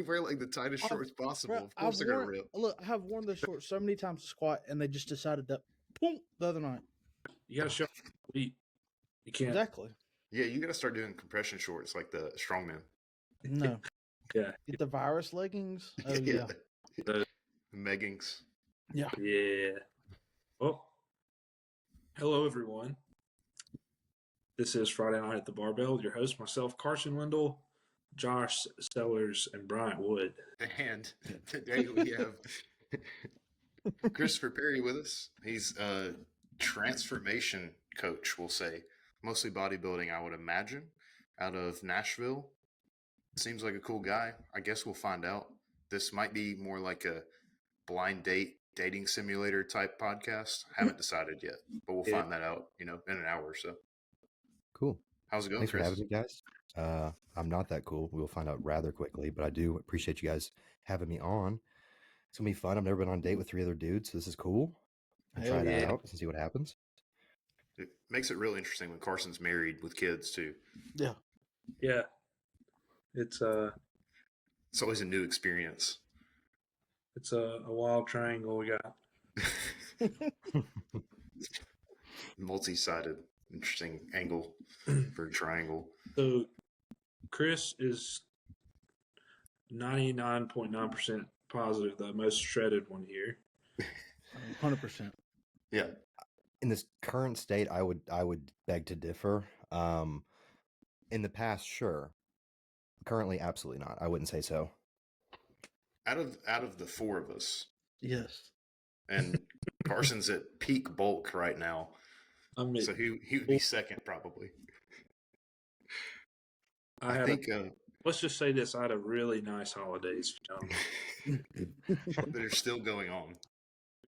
wear like the tightest shorts possible. Bro, Of course they're gonna rip. Look, I have worn those shorts so many times to squat, and they just decided that, boom, the other night. You got to show feet. You can't. Exactly. Yeah, you got to start doing compression shorts like the strongman. No. Yeah. Get the virus leggings. Oh, Yeah. The- Meggings. Yeah. Yeah. Oh. Hello, everyone. This is Friday Night at the Barbell with your host, myself, Carson Wendell, Josh Sellers, and Bryant Wood. And today we have Christopher Perry with us. He's a transformation coach, we'll say. Mostly bodybuilding, I would imagine, out of Nashville. Seems like a cool guy. I guess we'll find out. This might be more like a blind dating simulator type podcast. Haven't decided yet, but we'll find that out, in an hour or so. Cool. How's it going, Thanks Chris? for having me, guys. I'm not that cool. We'll find out rather quickly, but I do appreciate you guys having me on. It's going to be fun. I've never been on a date with 3 other dudes, so this is cool. I'll try that out and see what happens. It makes it real interesting when Carson's married with kids, too. Yeah. Yeah. It's always a new experience. It's a wild triangle we got. Multi-sided, interesting angle for a triangle. So Chris is 99.9% positive the most shredded one here. 100%. Yeah. In this current state, I would beg to differ. In the past, sure. Currently, absolutely not. I wouldn't say so. Out of the 4 of us. Yes. And Carson's at peak bulk right now. So he would be second probably. I think let's just say this: I had a really nice holidays, They're still going on.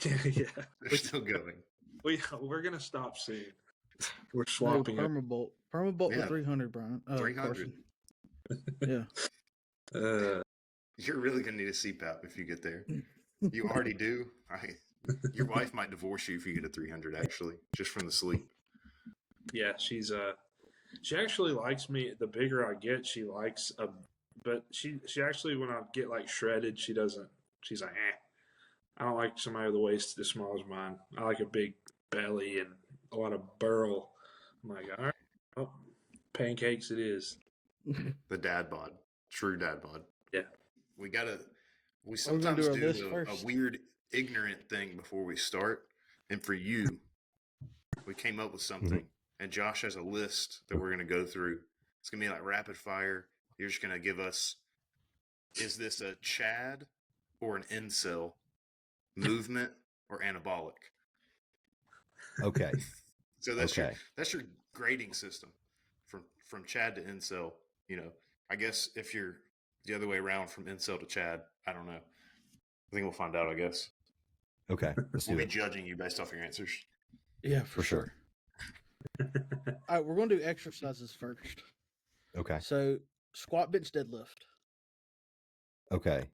Yeah, They're still going. We're gonna stop soon. We're swapping Permabolt with 300, Brian. 300. Yeah. You're really gonna need a CPAP if you get there. You already do. Your wife might divorce you if you get a 300. Actually, just from the sleep. Yeah, she actually likes me. The bigger I get, she likes but she actually, when I get like shredded, she doesn't. She's like, I don't like somebody with a waist as small as mine. I like a big belly and a lot of burl. I'm like, all right, well, pancakes it is. The dad bod, true dad bod. Yeah, we sometimes do a weird ignorant thing before we start, and for you, we came up with something, and Josh has a list that we're going to go through. It's going to be like rapid fire. You're just going to give us, is this a Chad or an incel, movement or anabolic? Okay. So that's your grading system from Chad to incel. I guess if you're the other way around from incel to Chad, I don't know. I think we'll find out, I guess. Okay. We'll be judging you based off your answers. Yeah, for sure. All right, we're going to do exercises first. Okay. So, squat, bench, deadlift. Okay.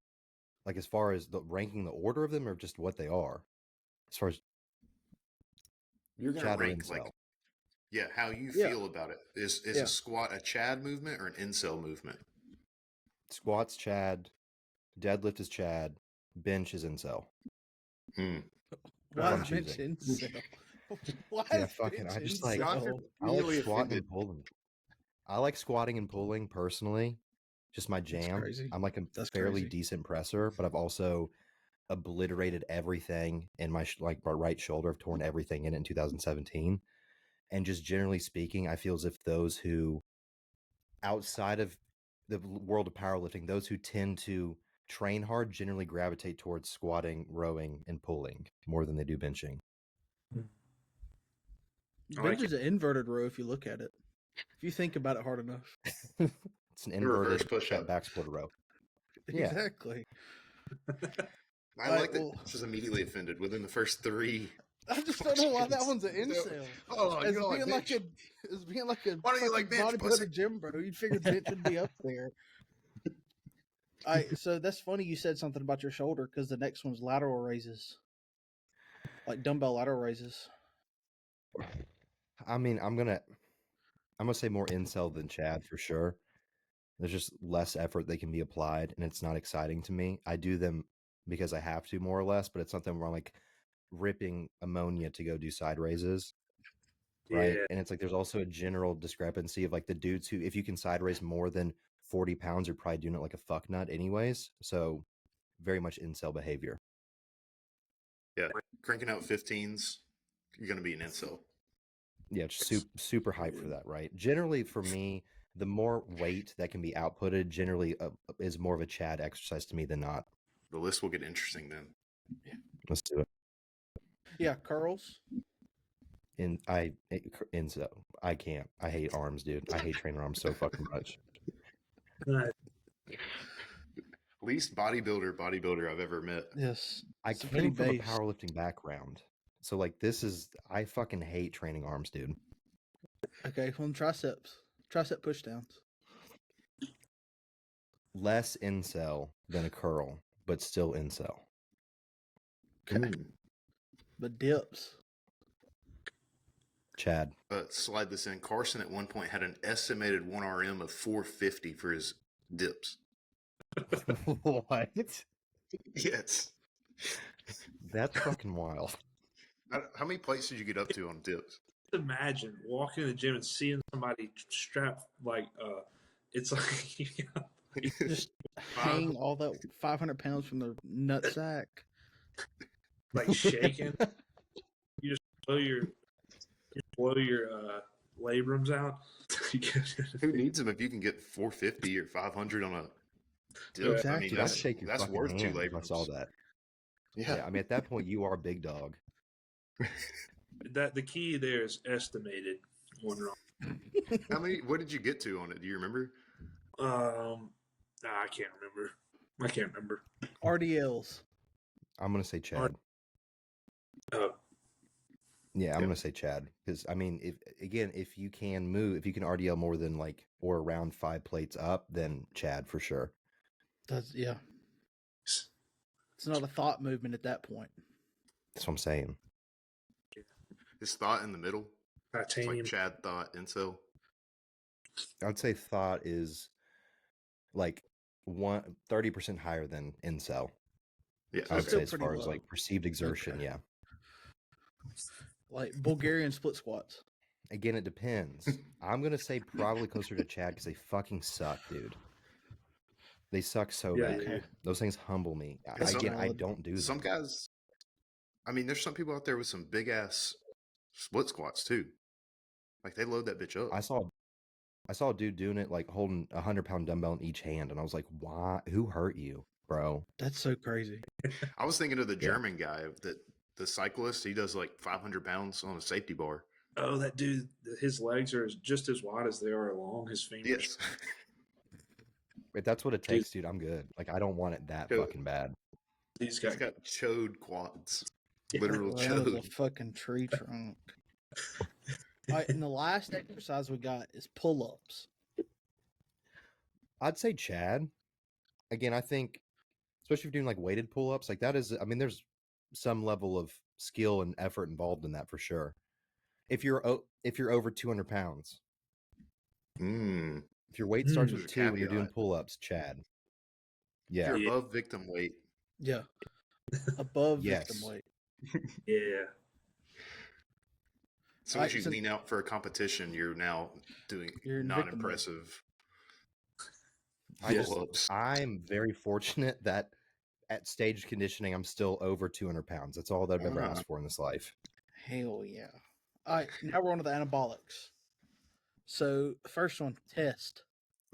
Like as far as ranking the order of them or just what they are? As far as you're going to rank how you feel about it. Is a squat a Chad movement or an incel movement? Squat's Chad, deadlift is Chad, bench is incel. Why is bench incel? I just like I like squatting and pulling. I like squatting and pulling personally, just my jam. I'm like a fairly decent presser, but I've also obliterated everything in my my right shoulder. I've torn everything in 2017, and just generally speaking, I feel as if those who outside of the world of powerlifting, those who tend to train hard generally gravitate towards squatting, rowing, and pulling more than they do benching. Bench is an inverted row if you look at it. If you think about it hard enough. It's an inverted push-up back split row. Yeah. Exactly. I like that this is immediately offended within the first 3. I just don't know why that one's an incel. You don't like bench? As being like a why don't you like bench, pussy? Gym bro, you'd figure bench would be up there. All right, so that's funny you said something about your shoulder because the next one's lateral raises, like dumbbell lateral raises. I mean, I'm gonna say more incel than Chad for sure. There's just less effort that can be applied, and it's not exciting to me. I do them because I have to, more or less, but it's something where I'm like ripping ammonia to go do side raises. Right. Yeah. And it's like there's also a general discrepancy of like the dudes who, if you can side raise more than 40 pounds, you're probably doing it like a fuck nut anyways. So very much incel behavior. Yeah. Cranking out 15s, you're going to be an incel. Yeah, super hyped for that, right? Generally, for me, the more weight that can be outputted generally is more of a Chad exercise to me than not. The list will get interesting then. Yeah. Let's do it. Yeah, curls. Incel. I can't. I hate arms, dude. I hate trainer arms so fucking much. Least bodybuilder I've ever met. Yes. I came from a powerlifting background. So like I fucking hate training arms, dude. Okay, well, triceps. Tricep push downs. Less incel than a curl, but still incel. Okay. But dips. Chad. Slide this in. Carson at one point had an estimated 1RM of 450 for his dips. What? Yes. That's fucking wild. How many plates did you get up to on dips? Imagine walking in the gym and seeing somebody strapped like it's like just hang all that 500 pounds from the nutsack, like shaking. You just blow your labrums out. Who needs them if you can get 450 or 500 on a dip? Exactly. I mean, that's worth 2 labrums. I saw that. Yeah. I mean, at that point, you are a big dog. That the key there is estimated one wrong. How many? What did you get to on it? Do you remember? I can't remember. RDLs. I'm gonna say Chad. Yeah, I'm gonna say Chad because I mean, if you can RDL more than like or around 5 plates up, then Chad for sure. It's not a thought movement at that point. That's what I'm saying. His thought in the middle. It's like Chad thought incel. I'd say thought is like 30% higher than incel. Yeah, I would say as far as like perceived exertion, yeah. Like Bulgarian split squats. Again, it depends. I'm gonna say probably closer to Chad because they fucking suck, dude. They suck so bad. Okay. Those things humble me. I don't do them. Some guys. I mean, there's some people out there with some big ass split squats too. Like they load that bitch up. I saw a dude doing it like holding a 100-pound dumbbell in each hand, and I was like, "Why? Who hurt you, bro?" That's so crazy. I was thinking of the German guy the cyclist. He does like 500 pounds on a safety bar. Oh, that dude! His legs are just as wide as they are long. His fingers. Yes. If that's what it takes, dude, I'm good. Like I don't want it that fucking bad. He's got chode quads. Literal chode. That was a fucking tree trunk. All right, and the last exercise we got is pull-ups. I'd say Chad. Again, I think, especially if you're doing like weighted pull-ups, like that is, I mean, there's some level of skill and effort involved in that for sure. If you're over 200 pounds, if your weight starts with 2 when you're doing pull-ups, Chad. Yeah. If you're above victim weight. Yeah. Above victim weight. Yeah. So as you lean out for a competition, you're now doing not impressive pull-ups. I'm very fortunate that at stage conditioning, I'm still over 200 pounds. That's all that I've ever asked for in this life. Hell yeah. All right, now we're on to the anabolics. So the first one, test.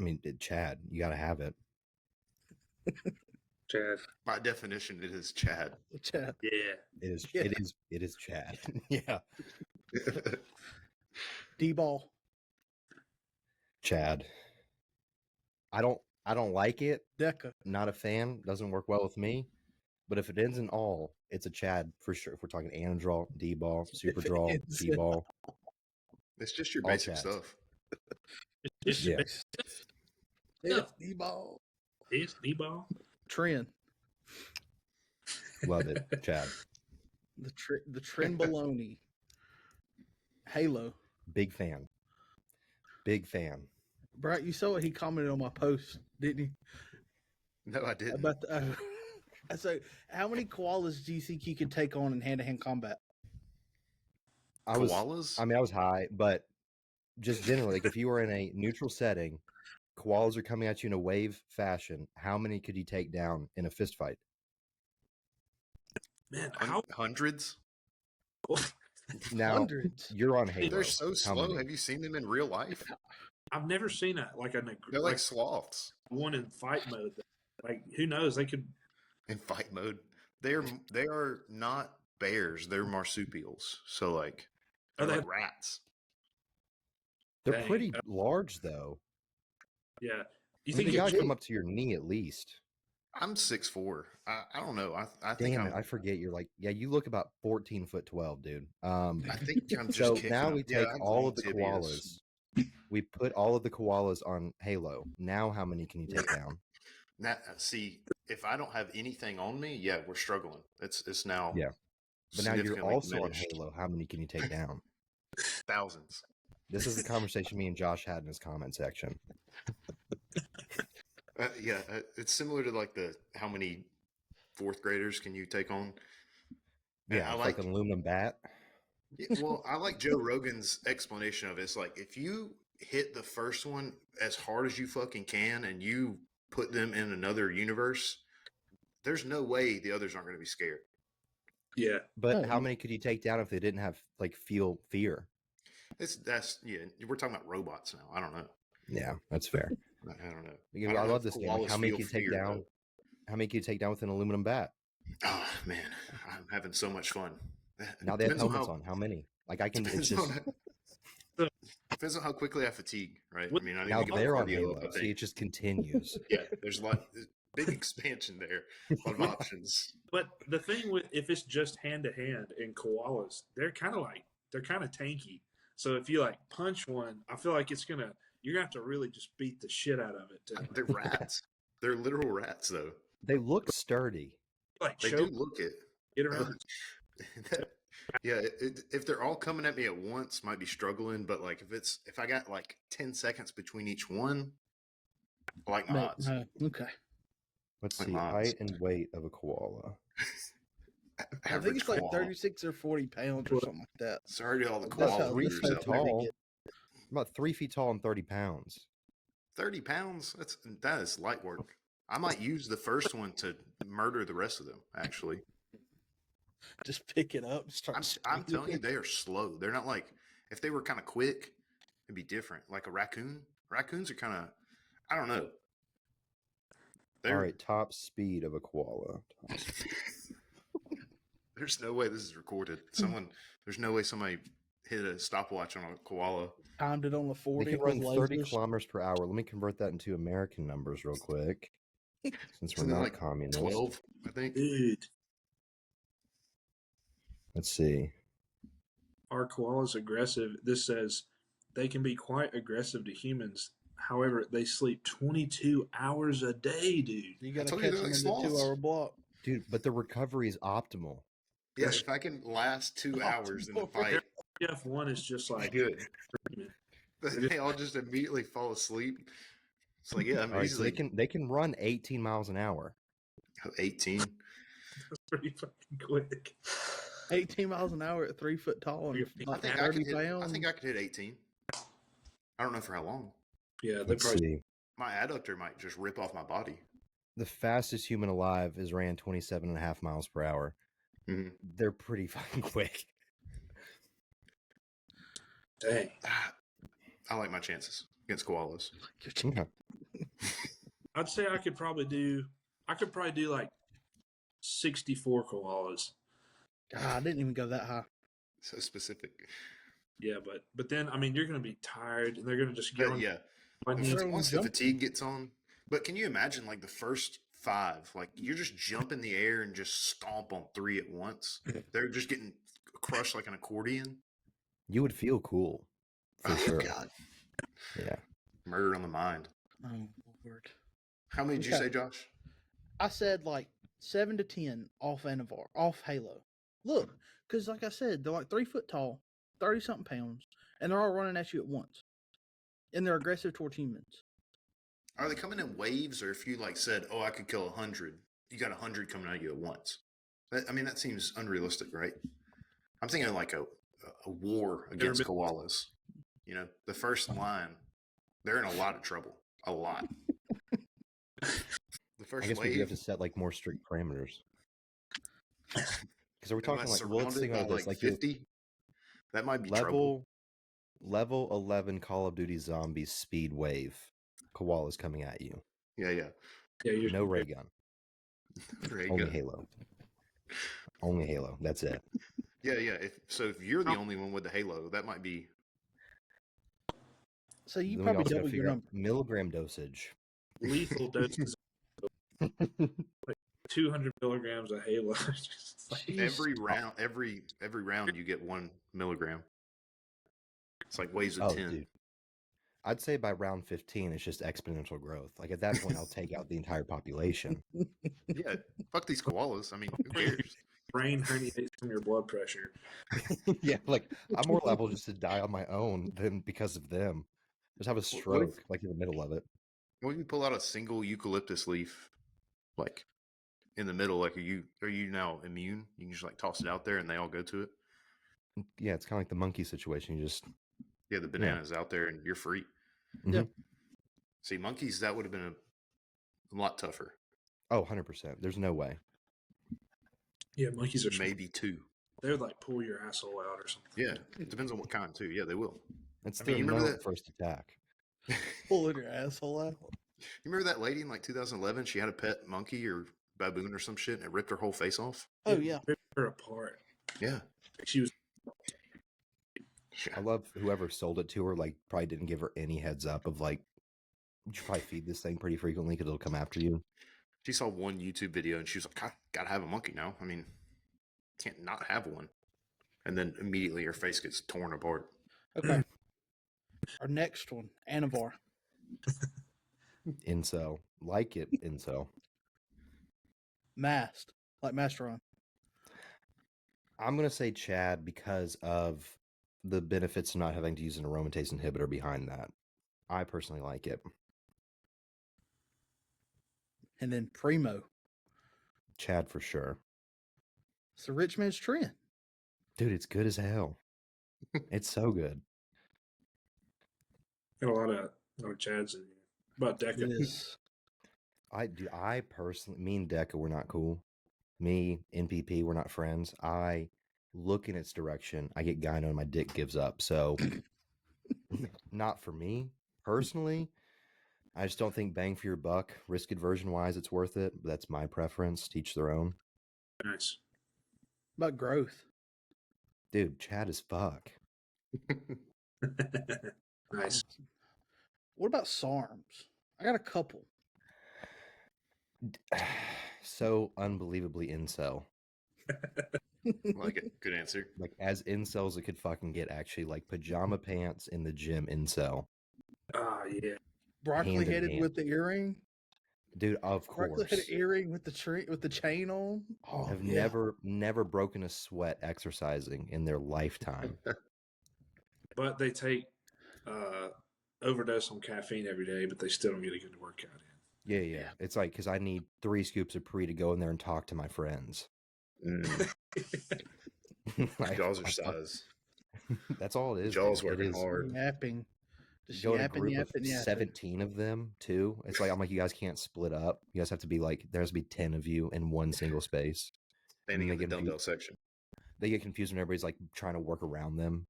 I mean, Chad, you got to have it. Chad. By definition, it is Chad. Chad. Yeah. It is Chad. Yeah. D-ball. Chad. I don't like it. Deca. Not a fan. Doesn't work well with me. But if it ends in all, it's a Chad for sure. If we're talking anadraw, D-ball, super draw, D-ball. It's just your basic stuff. Yes. It's D-ball. It's D-ball. Trend. Love it, Chad. The trend baloney. Halo. Big fan. Bright, you saw what he commented on my post, didn't you? No, I didn't. About the, so, how many koalas do you think you could take on in hand-to-hand combat? Koalas? I was high, but just generally, like if you were in a neutral setting, koalas are coming at you in a wave fashion. How many could you take down in a fist fight? Man, hundreds? Now, Hundreds. You're on Halo. They're so slow. Have you seen them in real life? I've never seen They're like sloths. One in fight mode. Like, who knows? They could in fight mode. They are not bears. They're marsupials. So like they're like rats. They're pretty large though. Yeah. You think the guys come up to your knee at least? I'm 6'4". I don't know. I think I forget you're like, yeah, you look about 14 foot 12, dude. I think I'm just so now we take all of the koalas. We put all of the koalas on Halo. Now how many can you take down? Now, see, if I don't have anything on me, yeah, we're struggling. It's now. Yeah. But now you're also diminished. On Halo. How many can you take down? Thousands. This is the conversation me and Josh had in his comment section. It's similar to like how many fourth graders can you take on? Yeah, I like an aluminum bat. Well, I like Joe Rogan's explanation of it. It's like if you hit the first one as hard as you fucking can and you put them in another universe, there's no way the others aren't going to be scared. Yeah. But how many could you take down if they didn't have feel fear? We're talking about robots now. I don't know. Yeah, that's fair. I don't know. I love this game. Like, how many can you take down? Though. How many can you take down with an aluminum bat? Oh man, I'm having so much fun. Now they have helmets on. How many? Like I can. It's just depends on how quickly I fatigue, right? I mean, I need now to get they're on Halo. See, it just continues. Yeah, there's a lot. Big expansion there. A lot of options. But the thing with if it's just hand to hand in koalas, they're kind of tanky. So if you like punch one, I feel like you're gonna have to really just beat the shit out of it. They're rats. They're literal rats, though. They look sturdy. Like they do look it. Get around. Yeah, if they're all coming at me at once, might be struggling. But like if I got like 10 seconds between each one, I like my odds. Okay. Let's see, height and weight of a koala. I think it's like 36 or 40 pounds or something like that. Sorry to all the koalas. 3 feet tall. About 3 feet tall and 30 pounds. 30 pounds? That is light work. I might use the first one to murder the rest of them, actually. Just pick it up. I'm telling you, they are slow. They're not like, if they were kind of quick, it'd be different. Like a raccoon. Raccoons are kind of, I don't know. All right, top speed of a koala. There's no way this is recorded. There's no way somebody hit a stopwatch on a koala. Timed it on the 40. They can run 30 kilometers per hour. Let me convert that into American numbers real quick. Since we're not like communist. 12, I think. Dude. Let's see. Are koalas aggressive? This says they can be quite aggressive to humans. However, they sleep 22 hours a day, dude. You got to catch them in the 2-hour block. Dude, but the recovery is optimal. Yeah, if I can last 2 hours in the fight. F1 is just like good. They all just immediately fall asleep. It's like, yeah, I'm easily. So they can run 18 miles an hour. 18? That's pretty fucking quick. 18 miles an hour at 3 foot tall and like 30 pounds. I think I could hit 18. I don't know for how long. Yeah, let's see. My adductor might just rip off my body. The fastest human alive is ran 27.5 miles per hour. Mm-hmm. They're pretty fucking quick. Dang. I like my chances against koalas. Okay. I'd say I could probably do like 64 koalas. I didn't even go that high. So specific. Yeah, but then I mean you're gonna be tired and they're gonna just get on. Yeah. Once the fatigue gets on. But can you imagine like the first 5, like you're just jump in the air and just stomp on 3 at once. They're just getting crushed like an accordion. You would feel cool. For sure. God. Yeah. Murder on the mind. Oh, Lord. How many did you say, Josh? I said like 7 to 10 off Halo. Look, because like I said, they're like 3 foot tall, 30-something pounds, and they're all running at you at once. And they're aggressive towards humans. Are they coming in waves, or if you like said, "Oh, I could kill 100," you got 100 coming at you at once? That seems unrealistic, right? I'm thinking of like a war against koalas. You know, the first line, they're in a lot of trouble. A lot. The first I guess wave, we have to set like more strict parameters. Because we're talking like, well, let's think about this. Like 50, that might be level 11 Call of Duty Zombies speed wave. Koalas coming at you. Yeah. No ray gun. Only Halo. Only Halo. That's it. Yeah. If you're the only one with the Halo, that might be. So you then probably double your number. Milligram dosage. Lethal doses. Like 200 milligrams of Halo. Every round you get 1 milligram. It's like waves of 10. Dude. I'd say by round 15, it's just exponential growth. Like at that point, I'll take out the entire population. Yeah, fuck these koalas. I mean, who cares? Brain herniates from your blood pressure. Yeah, like I'm more liable just to die on my own than because of them. Just have a stroke like in the middle of it. What if you pull out a single eucalyptus leaf, like in the middle? Like, are you now immune? You can just like toss it out there and they all go to it. Yeah, it's kind of like the monkey situation. You just the banana's out there and you're free. Mm-hmm. Yeah. See, monkeys, that would have been a lot tougher. Oh, 100%. There's no way. Yeah, monkeys are maybe 2. They would like pull your asshole out or something. Yeah, it depends on what kind too. Yeah, they will. That's the first attack. Pulling your asshole out. You remember that lady in like 2011? She had a pet monkey or baboon or some shit, and it ripped her whole face off. Oh yeah, ripped her apart. Yeah, she was. I love whoever sold it to her. Like, probably didn't give her any heads up of like, you should probably feed this thing pretty frequently because it'll come after you. She saw one YouTube video and she was like, "I gotta have a monkey now. I mean, can't not have one." And then immediately her face gets torn apart. Okay. Our next one, Anavar. Incel. Like it, incel. Mast. Like Masteron. I'm going to say Chad because of the benefits of not having to use an aromatase inhibitor behind that. I personally like it. And then Primo. Chad for sure. It's the rich man's trend. Dude, it's good as hell. It's so good. Got a lot of Chads in here. About Deca. It is. I personally, me and Deca, we're not cool. Me, NPP, we're not friends. I look in its direction. I get gyno and my dick gives up. So, not for me personally. I just don't think bang for your buck, risk aversion wise, it's worth it. But that's my preference. Teach their own. Nice. About growth. Dude, Chad as fuck. Nice. What about SARMs? I got a couple. So unbelievably incel. Like it. Good answer. Like as incels it could fucking get, actually. Like pajama pants in the gym incel. Ah, yeah. Broccoli headed with the earring. Dude, of course. Broccoli headed earring with the chain on. Oh, have never broken a sweat exercising in their lifetime. But they take overdose on caffeine every day, but they still don't get a good workout in. Yeah. It's like, because I need 3 scoops of pre to go in there and talk to my friends. Like, jaws are size. That's all it is. Jaws working hard. Yapping. Just go in a group of 17 of them too. It's like, I'm like, you guys can't split up. You guys have to be like, there has to be 10 of you in one single space. Standing in the dumbbell section. They get confused when everybody's like trying to work around them.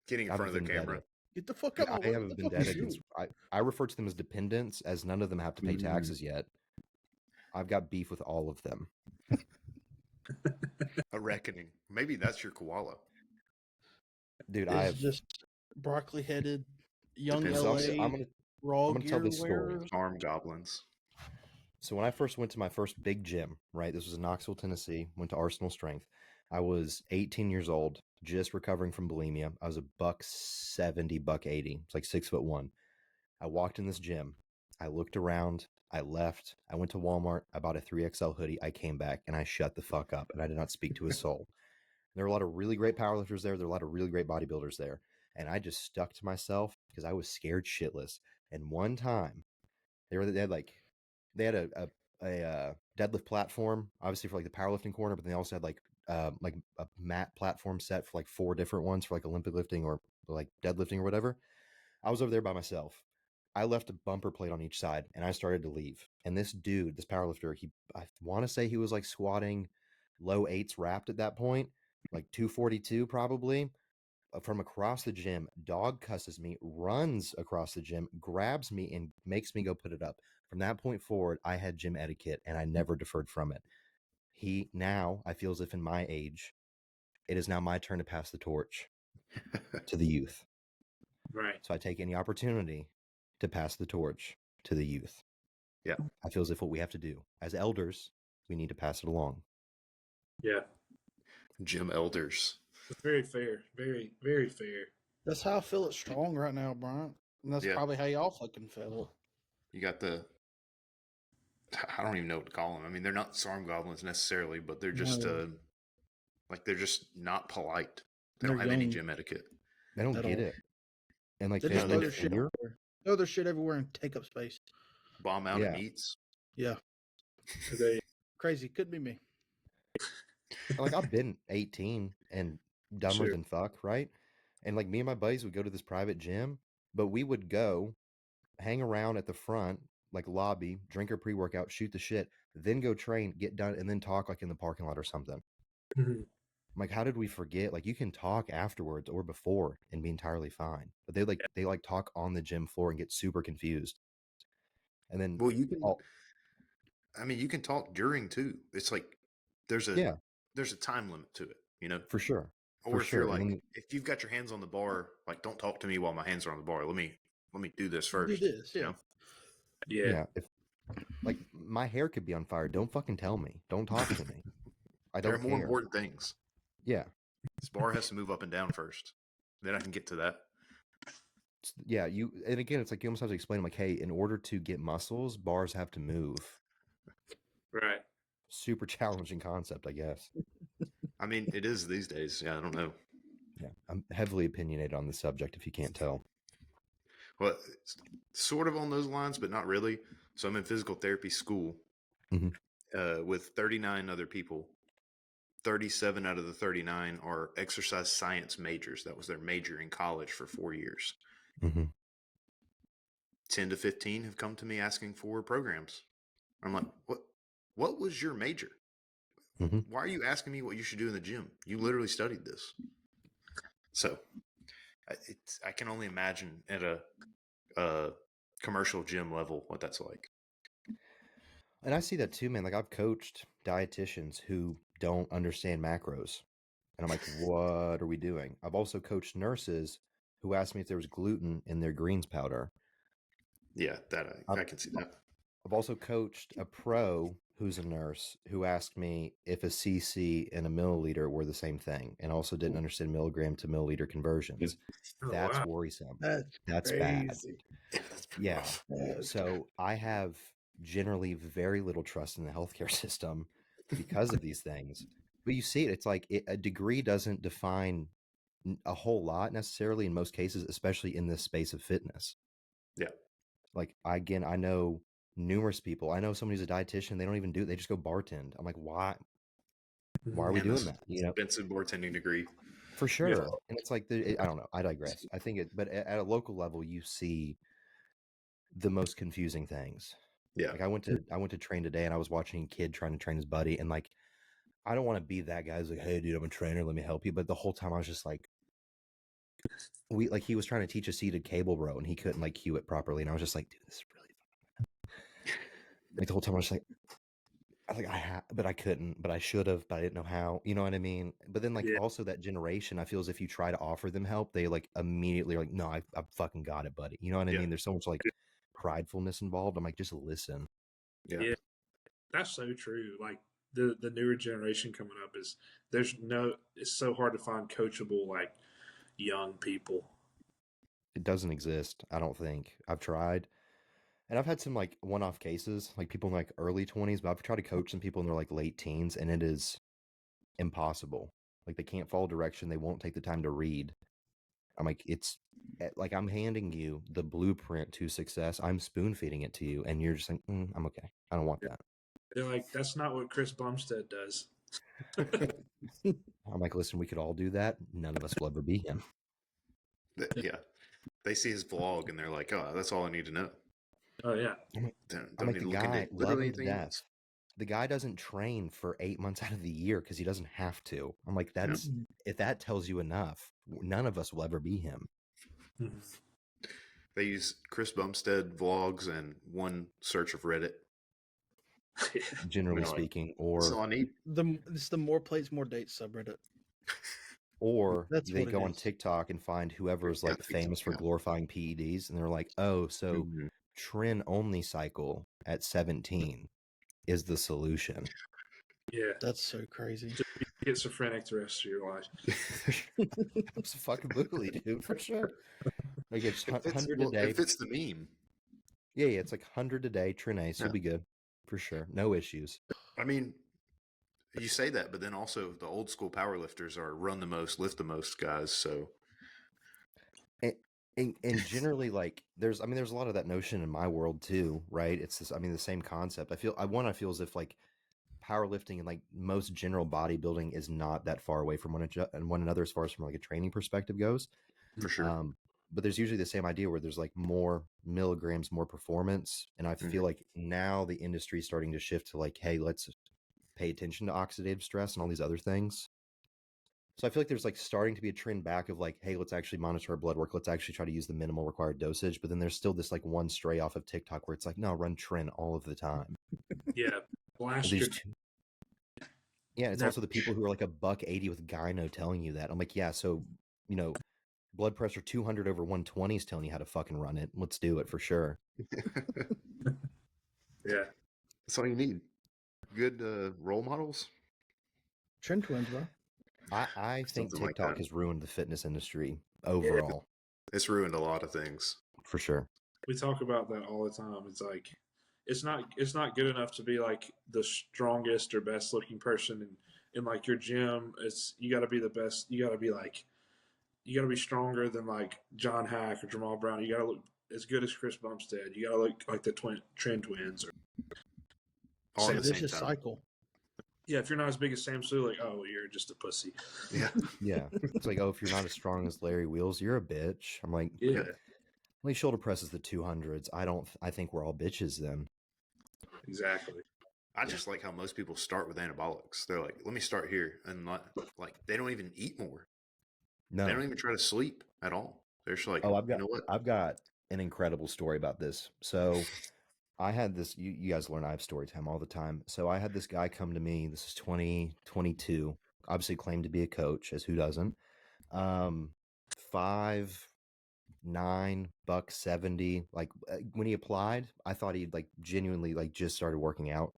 Getting in front of the camera. Get the fuck up. I have a vendetta against. I refer to them as dependents, as none of them have to pay taxes yet. I've got beef with all of them. A reckoning. Maybe that's your koala. Dude, I just broccoli headed young LA. I'm gonna tell this story. Arm goblins. So when I first went to my first big gym, right? This was in Knoxville, Tennessee. Went to Arsenal Strength. I was 18 years old, just recovering from bulimia. I was a $170, $180. It's like 6'1". I walked in this gym. I looked around. I left. I went to Walmart. I bought a 3XL hoodie. I came back and I shut the fuck up and I did not speak to a soul. There were a lot of really great powerlifters there. There were a lot of really great bodybuilders there. And I just stuck to myself because I was scared shitless. And one time they had a deadlift platform, obviously for like the powerlifting corner, but they also had like a mat platform set for like 4 different ones for like Olympic lifting or like deadlifting or whatever. I was over there by myself. I left a bumper plate on each side and I started to leave. And this dude, this powerlifter, I want to say he was like squatting low 8s wrapped at that point, like 242 probably, from across the gym, dog cusses me, runs across the gym, grabs me, and makes me go put it up. From that point forward, I had gym etiquette and I never deferred from it. Now, I feel as if in my age, it is now my turn to pass the torch to the youth. Right. So I take any opportunity to pass the torch to the youth. Yeah. I feel as if what we have to do as elders, we need to pass it along. Yeah. Gym elders. Very fair. Very, very fair. That's how I feel it strong right now, Bryant. And that's probably how y'all fucking feel. You got I don't even know what to call them. I mean, they're not SARM goblins necessarily, but they're just they're just not polite. They don't have any gym etiquette. They don't get it. And like they just throw their shit everywhere. Throw their shit everywhere and take up space. Bomb out at meets. Yeah. Crazy. Could be me. Like I've been 18 and dumber than fuck, right? And like me and my buddies would go to this private gym, but we would go hang around at the front, like lobby, drink our pre-workout, shoot the shit, then go train, get done, and then talk like in the parking lot or something. Mm-hmm. Like, how did we forget? Like, you can talk afterwards or before and be entirely fine, but they talk on the gym floor and get super confused. And then, well, you can talk during too. It's like there's a time limit to it, you know, for sure. Or if you're like, if you've got your hands on the bar, like don't talk to me while my hands are on the bar. Let me do this first. Do this, you know? Yeah. If like my hair could be on fire, don't fucking tell me. Don't talk to me. I don't care. There are more important things. Yeah. This bar has to move up and down first. Then I can get to that. Yeah, and again, it's like you almost have to explain them like, hey, in order to get muscles, bars have to move. Right. Super challenging concept, I guess. I mean, it is these days. Yeah, I don't know. Yeah, I'm heavily opinionated on the subject, if you can't tell. Well, it's sort of on those lines, but not really. So I'm in physical therapy school with 39 other people. 37 out of the 39 are exercise science majors. That was their major in college for 4 years. 10 to 15 have come to me asking for programs. I'm like, what was your major? Why are you asking me what you should do in the gym? You literally studied this. So I can only imagine at a commercial gym level what that's like. And I see that too, man. Like I've coached dietitians who don't understand macros. And I'm like, what are we doing? I've also coached nurses who asked me if there was gluten in their greens powder. Yeah, I can see that. I've also coached a pro who's a nurse who asked me if a cc and a milliliter were the same thing and also didn't understand milligram to milliliter conversions. That's worrisome. That's bad. Yeah. So I have generally very little trust in the healthcare system because of these things. But you see it, it's like a degree doesn't define a whole lot necessarily in most cases, especially in this space of fitness. Yeah. Like, I know numerous people. I know somebody who's a dietitian, they don't even do it. They just go bartend. I'm like, why? Why are we doing that? You know, expensive bartending degree. For sure. Yeah. And it's like, I don't know. I digress. I think but at a local level, you see the most confusing things. Yeah. Like I went to train today and I was watching a kid trying to train his buddy. And like, I don't want to be that guy who's like, hey dude, I'm a trainer. Let me help you. But the whole time I was just like, he was trying to teach a seated cable row and he couldn't like cue it properly. And I was just like, dude, this is really fun. Like the whole time I was just like, but I couldn't, but I should have, but I didn't know how, you know what I mean? But then also that generation, I feel as if you try to offer them help, they like immediately are like, no, I fucking got it, buddy. You know what I mean? There's so much like pridefulness involved. I'm like, just listen. Yeah. That's so true. Like the newer generation coming up it's so hard to find coachable, like young people. It doesn't exist. I don't think. I've tried. And I've had some like one-off cases, like people in like early 20s, but I've tried to coach some people in their like late teens, and it is impossible. Like they can't follow direction. They won't take the time to read. I'm like, it's like I'm handing you the blueprint to success. I'm spoon feeding it to you, and you're just like, I'm okay. I don't want that. They're like, that's not what Chris Bumstead does. I'm like, listen, we could all do that. None of us will ever be him. Yeah. They see his vlog and they're like, oh, that's all I need to know. Oh, yeah. Don't need to look into literally anything else. The guy doesn't train for 8 months out of the year because he doesn't have to. I'm like, if that tells you enough, none of us will ever be him. They use Chris Bumstead vlogs and one search of Reddit. Generally speaking, or that's all I need. It's the more plates, more dates subreddit. Or they go on TikTok and find whoever is like famous for glorifying PEDs, and they're like, oh, so Trin only cycle at 17 is the solution. Yeah. That's so crazy. Just be schizophrenic the rest of your life. Absolutely, dude, for sure. Like it's 100 a day. It fits the meme. Yeah, it's like 100 a day, Trin Ace, you'll be good. For sure. No issues. I mean, you say that, but then also the old school powerlifters are run the most, lift the most guys. So, and generally, like there's a lot of that notion in my world too, right? It's this, the same concept. I feel as if like powerlifting and like most general bodybuilding is not that far away from one another as far as from like a training perspective goes. For sure. But there's usually the same idea where there's like more milligrams, more performance, and I feel like now the industry is starting to shift to like, hey, let's pay attention to oxidative stress and all these other things. So I feel like there's like starting to be a trend back of like, hey, let's actually monitor our blood work. Let's actually try to use the minimal required dosage. But then there's still this like one stray off of TikTok where it's like, no, run Trin all of the time. Yeah. Yeah, it's also the people who are like $180 with gyno telling you that. I'm like, yeah, so, blood pressure 200 over 120 is telling you how to fucking run it. Let's do it for sure. Yeah. That's all you need. Good role models. Trin twins, bro. I think TikTok has ruined the fitness industry overall. Yeah, it's ruined a lot of things. For sure. We talk about that all the time. It's like it's not good enough to be like the strongest or best looking person in like your gym. You gotta be the best. You gotta be stronger than like John Hack or Jamal Brown. You gotta look as good as Chris Bumstead. You gotta look like the Trin twins or all at the same time. Cycle. Yeah, if you're not as big as Sam Tsu, like, oh, you're just a pussy. Yeah. Yeah. It's like, oh, if you're not as strong as Larry Wheels, you're a bitch. I'm like, yeah. Well, he shoulder presses the 200s. I think we're all bitches then. Exactly. I just like how most people start with anabolics. They're like, let me start here. And like they don't even eat more. No. They don't even try to sleep at all. They're just like, you know what? I've got an incredible story about this. So I had this, you guys learn I have story time all the time. So I had this guy come to me. This is 2022. Obviously claimed to be a coach, as who doesn't. 5'9", $170. Like when he applied, I thought he'd like genuinely like just started working out.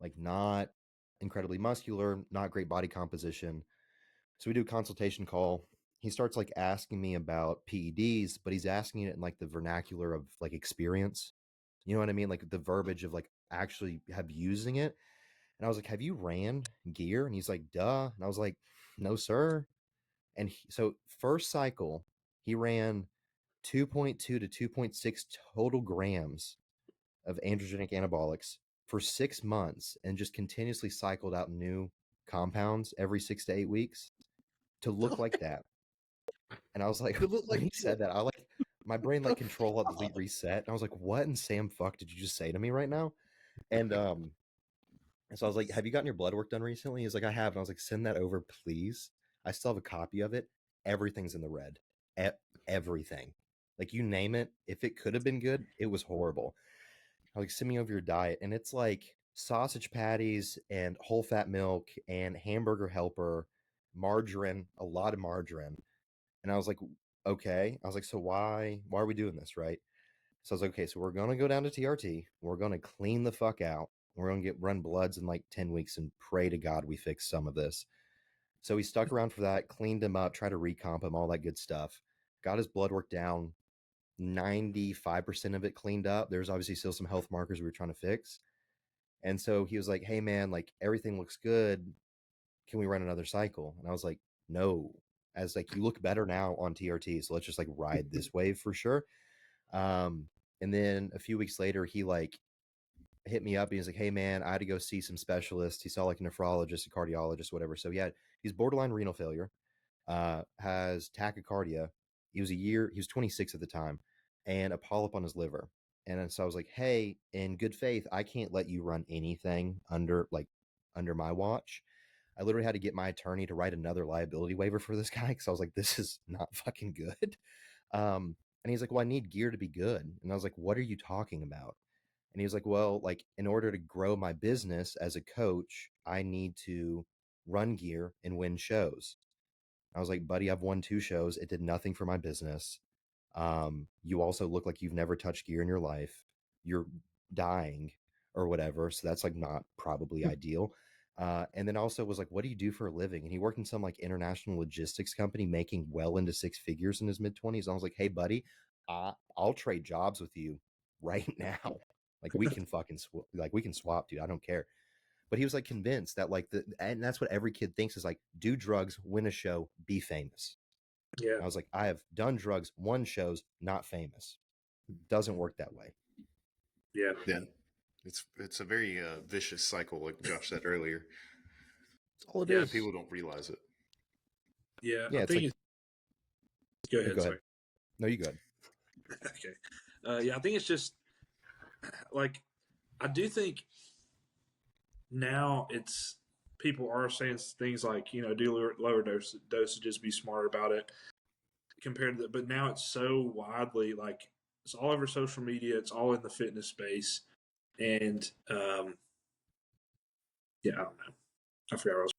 Like not incredibly muscular, not great body composition. So we do a consultation call. He starts like asking me about PEDs, but he's asking it in like the vernacular of like experience. You know what I mean? Like the verbiage of like actually using it. And I was like, have you ran gear? And he's like, duh. And I was like, no, sir. And so first cycle, he ran 2.2 to 2.6 total grams of androgenic anabolics for 6 months and just continuously cycled out new compounds every 6 to 8 weeks to look like that. And I was like, when he said that, I like my brain like control alt delete reset. And I was like, what in Sam fuck did you just say to me right now? And so I was like, have you gotten your blood work done recently? He's like, I have. And I was like, send that over, please. I still have a copy of it. Everything's in the red. Everything. Like you name it. If it could have been good, it was horrible. I was like, send me over your diet. And it's like sausage patties and whole fat milk and hamburger helper, margarine, a lot of margarine. And I was like, okay. I was like, so why are we doing this, right? So I was like, okay, so we're going to go down to TRT. We're going to clean the fuck out. We're going to run bloods in like 10 weeks and pray to God we fix some of this. So he stuck around for that, cleaned him up, tried to recomp him, all that good stuff. Got his blood work down, 95% of it cleaned up. There's obviously still some health markers we were trying to fix. And so he was like, hey man, like everything looks good. Can we run another cycle? And I was like, no, as like, you look better now on TRT, so let's just like ride this wave for sure. And then a few weeks later, he like hit me up and he's like, hey man, I had to go see some specialists. He saw like a nephrologist, a cardiologist, whatever. So he's borderline renal failure, has tachycardia. He was 26 at the time, and a polyp on his liver. And so I was like, hey, in good faith, I can't let you run anything under my watch. I literally had to get my attorney to write another liability waiver for this guy because I was like, this is not fucking good. And he's like, well, I need gear to be good. And I was like, what are you talking about? And he was like, well, like, in order to grow my business as a coach, I need to run gear and win shows. I was like, buddy, I've won 2 shows. It did nothing for my business. You also look like you've never touched gear in your life. You're dying or whatever. So that's like not probably ideal. And then also was like, what do you do for a living? And he worked in some like international logistics company making well into 6 figures in his mid-20s. I was like, hey, buddy, I'll trade jobs with you right now. Like we can fucking we can swap, dude. I don't care. But he was like convinced that like and that's what every kid thinks is like, do drugs, win a show, be famous. Yeah. I was like, I have done drugs, won shows, not famous. It doesn't work that way. Yeah. Yeah. It's a very vicious cycle, like Josh said earlier. That's all it is. People don't realize it. Yeah. Yeah, I think like, go ahead. Go sorry. ahead. No, you go ahead. Okay. Yeah, I think it's just like, I do think now it's people are saying things like, do lower dosages, be smart about it compared to that. But now it's so widely, like, it's all over social media. It's all in the fitness space. And, yeah, I don't know. I forgot what I was.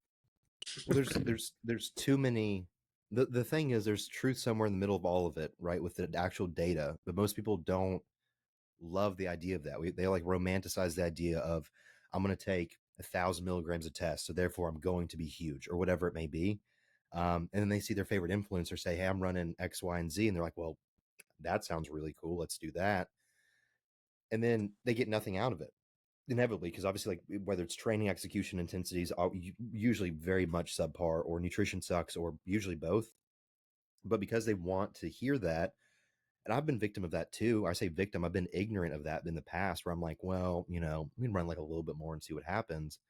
Well, there's too many. The thing is, there's truth somewhere in the middle of all of it, right? With the actual data, but most people don't love the idea of that. They like romanticize the idea of, I'm going to take 1,000 milligrams of test, so therefore I'm going to be huge or whatever it may be. And then they see their favorite influencer say, hey, I'm running X, Y, and Z. And they're like, well, that sounds really cool. Let's do that. And then they get nothing out of it, inevitably, because obviously, like, whether it's training, execution, intensities, are usually very much subpar, or nutrition sucks, or usually both. But because they want to hear that, and I've been victim of that too. I say victim, I've been ignorant of that in the past, where I'm like, well, we can run like a little bit more and see what happens.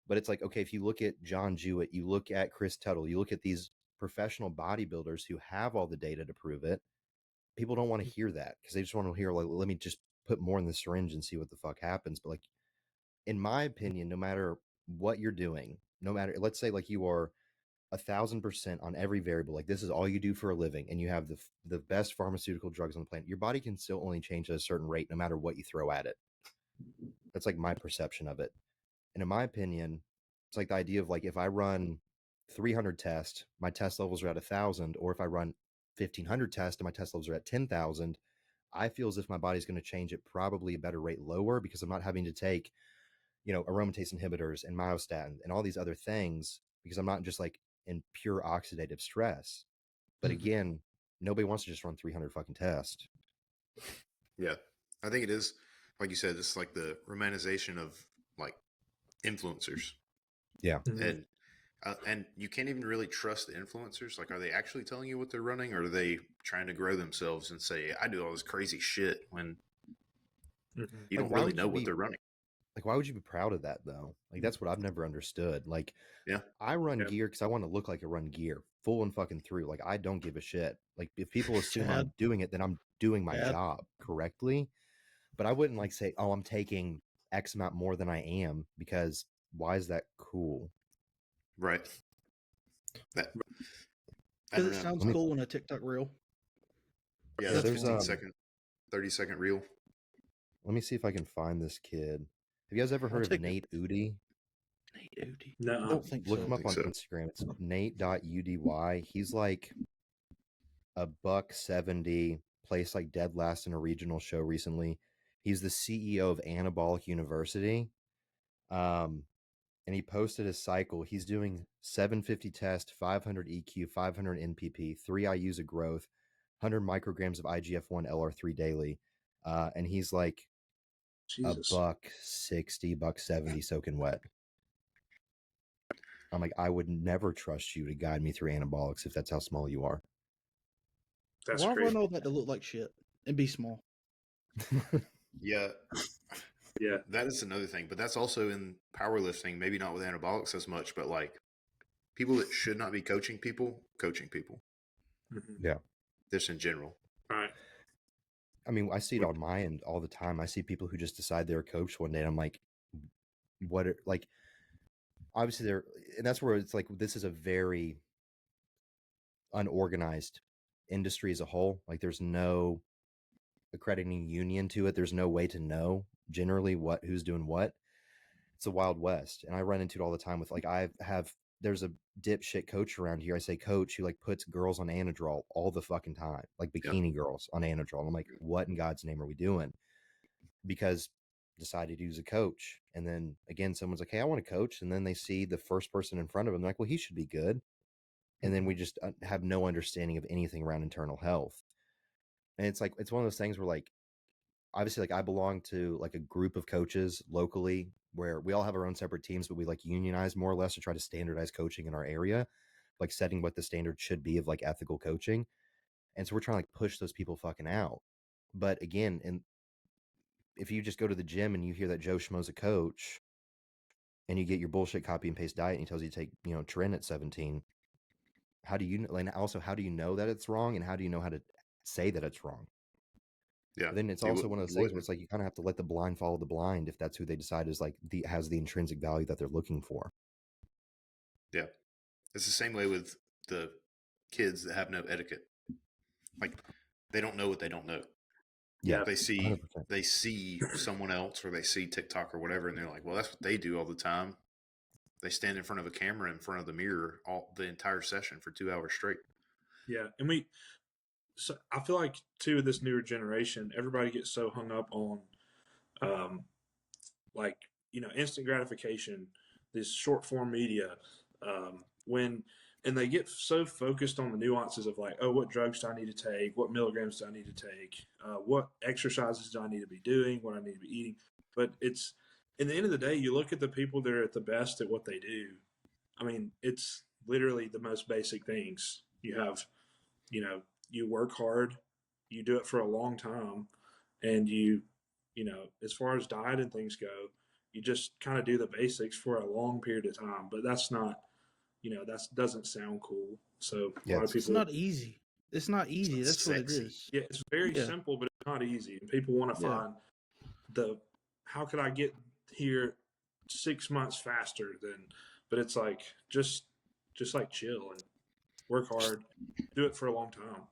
But it's like, okay, if you look at John Jewett, you look at Chris Tuttle, you look at these professional bodybuilders who have all the data to prove it, people don't want to hear that because they just want to hear, like, let me just put more in the syringe and see what the fuck happens. But like, in my opinion, no matter what you're doing, no matter, let's say like you are 1,000% on every variable, like this is all you do for a living, and you have the best pharmaceutical drugs on the planet, your body can still only change at a certain rate no matter what you throw at it. That's like my perception of it. And in my opinion, it's like the idea of like, if I run 300 tests, my test levels are at 1,000, or if I run 1,500 tests and my test levels are at 10,000, I feel as if my body's going to change at probably a better rate lower, because I'm not having to take, aromatase inhibitors and myostatin and all these other things, because I'm not just like in pure oxidative stress. But again, nobody wants to just run 300 fucking tests. Yeah. I think it is, like you said, it's like the romanticization of like influencers. Yeah. And you can't even really trust the influencers. Like, are they actually telling you what they're running, or are they trying to grow themselves and say, I do all this crazy shit, when you don't really know what they're running? Like, why would you be proud of that though? Like, that's what I've never understood. Like, yeah, I run gear because I want to look like I run gear full and fucking through. Like, I don't give a shit. Like, if people assume I'm doing it, then I'm doing my job correctly. But I wouldn't like say, oh, I'm taking X amount more than I am, because why is that cool? Right. Because it sounds cool in a TikTok reel. Yeah, that's 30-second reel. Let me see if I can find this kid. Have you guys ever heard of Nate Udy? Nate Udy? No. I don't think Look him up on Instagram. It's Nate.udy. He's like $170, placed like dead last in a regional show recently. He's the CEO of Anabolic University. And he posted his cycle. He's doing 750 test, 500 EQ, 500 NPP, 3 IUs of growth, 100 micrograms of IGF-1 LR3 daily. And he's like Jesus. $160, $170 soaking wet. I'm like, I would never trust you to guide me through anabolics if that's how small you are. That's Why crazy. run all that to look like shit and be small? Yeah. Yeah. That is another thing, but that's also in powerlifting, maybe not with anabolics as much, but like people that should not be coaching people. Mm-hmm. Yeah. Just in general. Right. I mean, I see it on my end all the time. I see people who just decide they're a coach one day, and I'm like, what? Like, obviously they're, and that's where it's like, this is a very unorganized industry as a whole. Like, there's no accrediting union to it. There's no way to know generally who's doing what. It's a wild west, and I run into it all the time with like there's a dipshit coach around here. I say coach who like puts girls on Anadrol all the fucking time, like bikini girls on Anadrol. I'm like, what in God's name are we doing? Because decided to use a coach, and then again, someone's like, hey, I want to coach, and then they see the first person in front of them, they're like, well, he should be good, and then we just have no understanding of anything around internal health. And it's like, it's one of those things where like, obviously, like I belong to like a group of coaches locally where we all have our own separate teams, but we like unionize more or less to try to standardize coaching in our area, like setting what the standard should be of like ethical coaching. And so we're trying to like push those people fucking out. But again, and if you just go to the gym and you hear that Joe Schmo's a coach and you get your bullshit copy and paste diet and he tells you to take, Tren at 17, how do you, like, also, how do you know that it's wrong? And how do you know how to say that it's wrong? Yeah. But then it's also one of those things where it's like you kind of have to let the blind follow the blind if that's who they decide is like has the intrinsic value that they're looking for. Yeah. It's the same way with the kids that have no etiquette. Like they don't know what they don't know. Yeah. They see 100%. they see someone else or they see TikTok or whatever and they're like, well, that's what they do all the time. They stand in front of a camera in front of the mirror all the entire session for 2 hours straight. Yeah. And so I feel like too, this newer generation, everybody gets so hung up on like, instant gratification, this short form media, and they get so focused on the nuances of like, oh, what drugs do I need to take? What milligrams do I need to take? What exercises do I need to be doing? What I need to be eating? But it's, in the end of the day, you look at the people that are at the best at what they do. I mean, it's literally the most basic things. You have, you work hard, you do it for a long time, and as far as diet and things go, you just kind of do the basics for a long period of time. But that's not, that doesn't sound cool. So a lot of people, it's not easy. It's not easy. That's sexy. What it is. Yeah, it's very simple, but it's not easy. And people want to find how could I get here 6 months faster than, but it's like, just like chill and work hard, do it for a long time.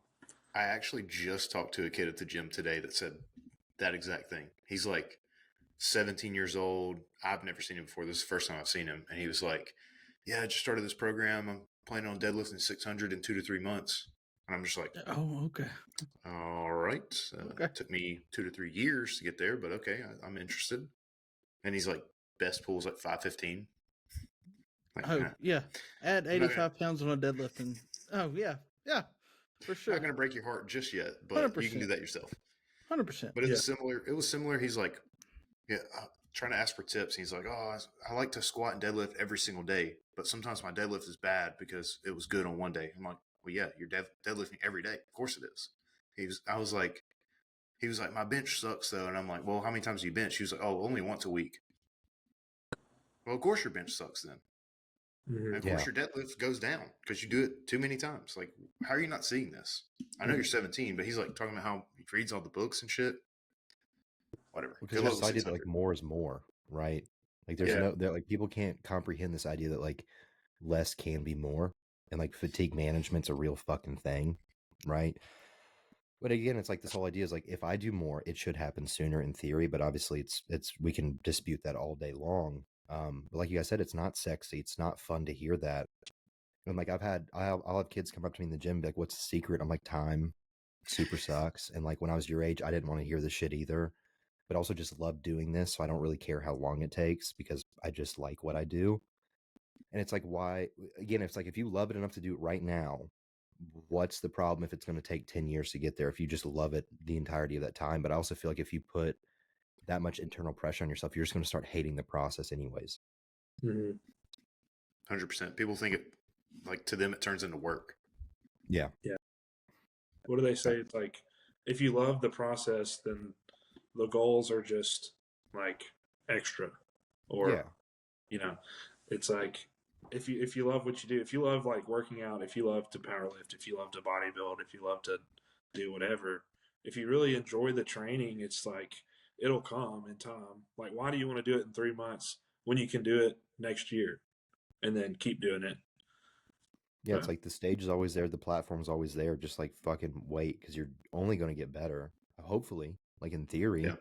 I actually just talked to a kid at the gym today that said that exact thing. He's like 17 years old. I've never seen him before. This is the first time I've seen him. And he was like, yeah, I just started this program. I'm planning on deadlifting 600 in 2 to 3 months. And I'm just like, oh, okay. All right. It took me 2 to 3 years to get there, but okay, I'm interested. And he's like, best pull's like 515. Like, yeah. Add 85 pounds on a deadlift and, yeah, for sure. Not going to break your heart just yet, but 100%. You can do that yourself. 100%. But it was similar. He's like, trying to ask for tips. He's like, oh, I like to squat and deadlift every single day, but sometimes my deadlift is bad because it was good on one day. I'm like, well, yeah, you're deadlifting every day. Of course it is. He was like, my bench sucks though. And I'm like, well, how many times do you bench? He was like, oh, only once a week. Well, of course your bench sucks then. Mm-hmm. And of course your deadlift goes down because you do it too many times. Like, how are you not seeing this? I know you're 17, but he's like talking about how he reads all the books and shit. Whatever. Because there's this idea that like more is more, right? Like there's like people can't comprehend this idea that like less can be more, and like fatigue management's a real fucking thing, right? But again, it's like this whole idea is like if I do more, it should happen sooner in theory, but obviously it's we can dispute that all day long. But like you guys said, it's not sexy, it's not fun to hear that. And like I'll have kids come up to me in the gym, be like, "What's the secret?" I'm like, "Time, super sucks." And like when I was your age, I didn't want to hear this shit either, but also just love doing this, so I don't really care how long it takes because I just like what I do. And it's like, why? Again, it's like if you love it enough to do it right now, what's the problem if it's going to take 10 years to get there if you just love it the entirety of that time? But I also feel like if you put that much internal pressure on yourself, you're just going to start hating the process anyways. Mm-hmm. 100%. People think it, like, to them, it turns into work. Yeah. Yeah. What do they say? It's like, if you love the process, then the goals are just like extra, or it's like if you love what you do, if you love like working out, if you love to powerlift, if you love to bodybuild, if you love to do whatever, if you really enjoy the training, it's like it'll come in time. Like, why do you want to do it in 3 months when you can do it next year and then keep doing it? Yeah, it's like the stage is always there, the platform's always there. Just like fucking wait, because you're only going to get better. Hopefully, like in theory. Yeah.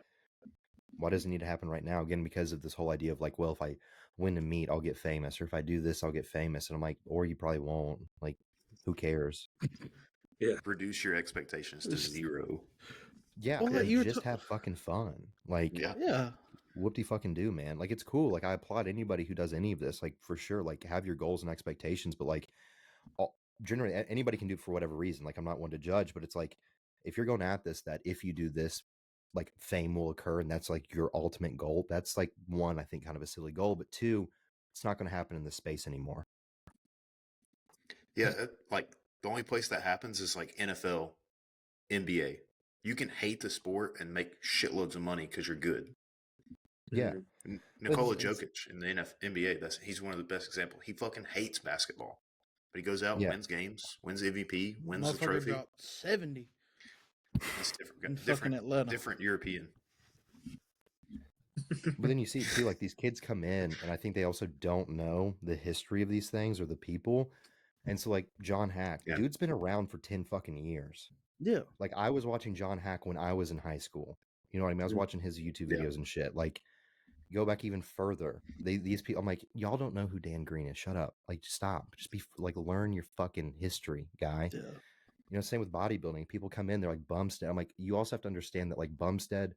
Why does it need to happen right now? Again, because of this whole idea of like, well, if I win a meet, I'll get famous, or if I do this, I'll get famous. And I'm like, or you probably won't. Like, who cares? Yeah. Reduce your expectations to 0. Yeah, well, and just have fucking fun. Like, yeah. Whoop-de-fucking do, man. Like, it's cool. Like, I applaud anybody who does any of this. Like, for sure. Like, have your goals and expectations, but like, generally anybody can do it for whatever reason. Like, I'm not one to judge, but it's like, if you're going at this, that if you do this, like fame will occur, and that's like your ultimate goal. That's like one, I think, kind of a silly goal, but two, it's not going to happen in this space anymore. Yeah, like the only place that happens is like NFL, NBA. You can hate the sport and make shitloads of money because you're good. Yeah. Nikola Jokic in the NBA, he's one of the best examples. He fucking hates basketball, but he goes out and wins games, wins MVP, wins the trophy. Dropped 70. That's different. Different European. But then you see too, like these kids come in, and I think they also don't know the history of these things or the people. And so, like John Hack, dude's been around for 10 fucking years. Yeah. Like, I was watching John Hack when I was in high school. You know what I mean? I was watching his YouTube videos and shit. Like, go back even further. These people, I'm like, y'all don't know who Dan Green is. Shut up. Like, stop. Just be like, learn your fucking history, guy. Yeah. You know, same with bodybuilding. People come in, they're like Bumstead. I'm like, you also have to understand that like Bumstead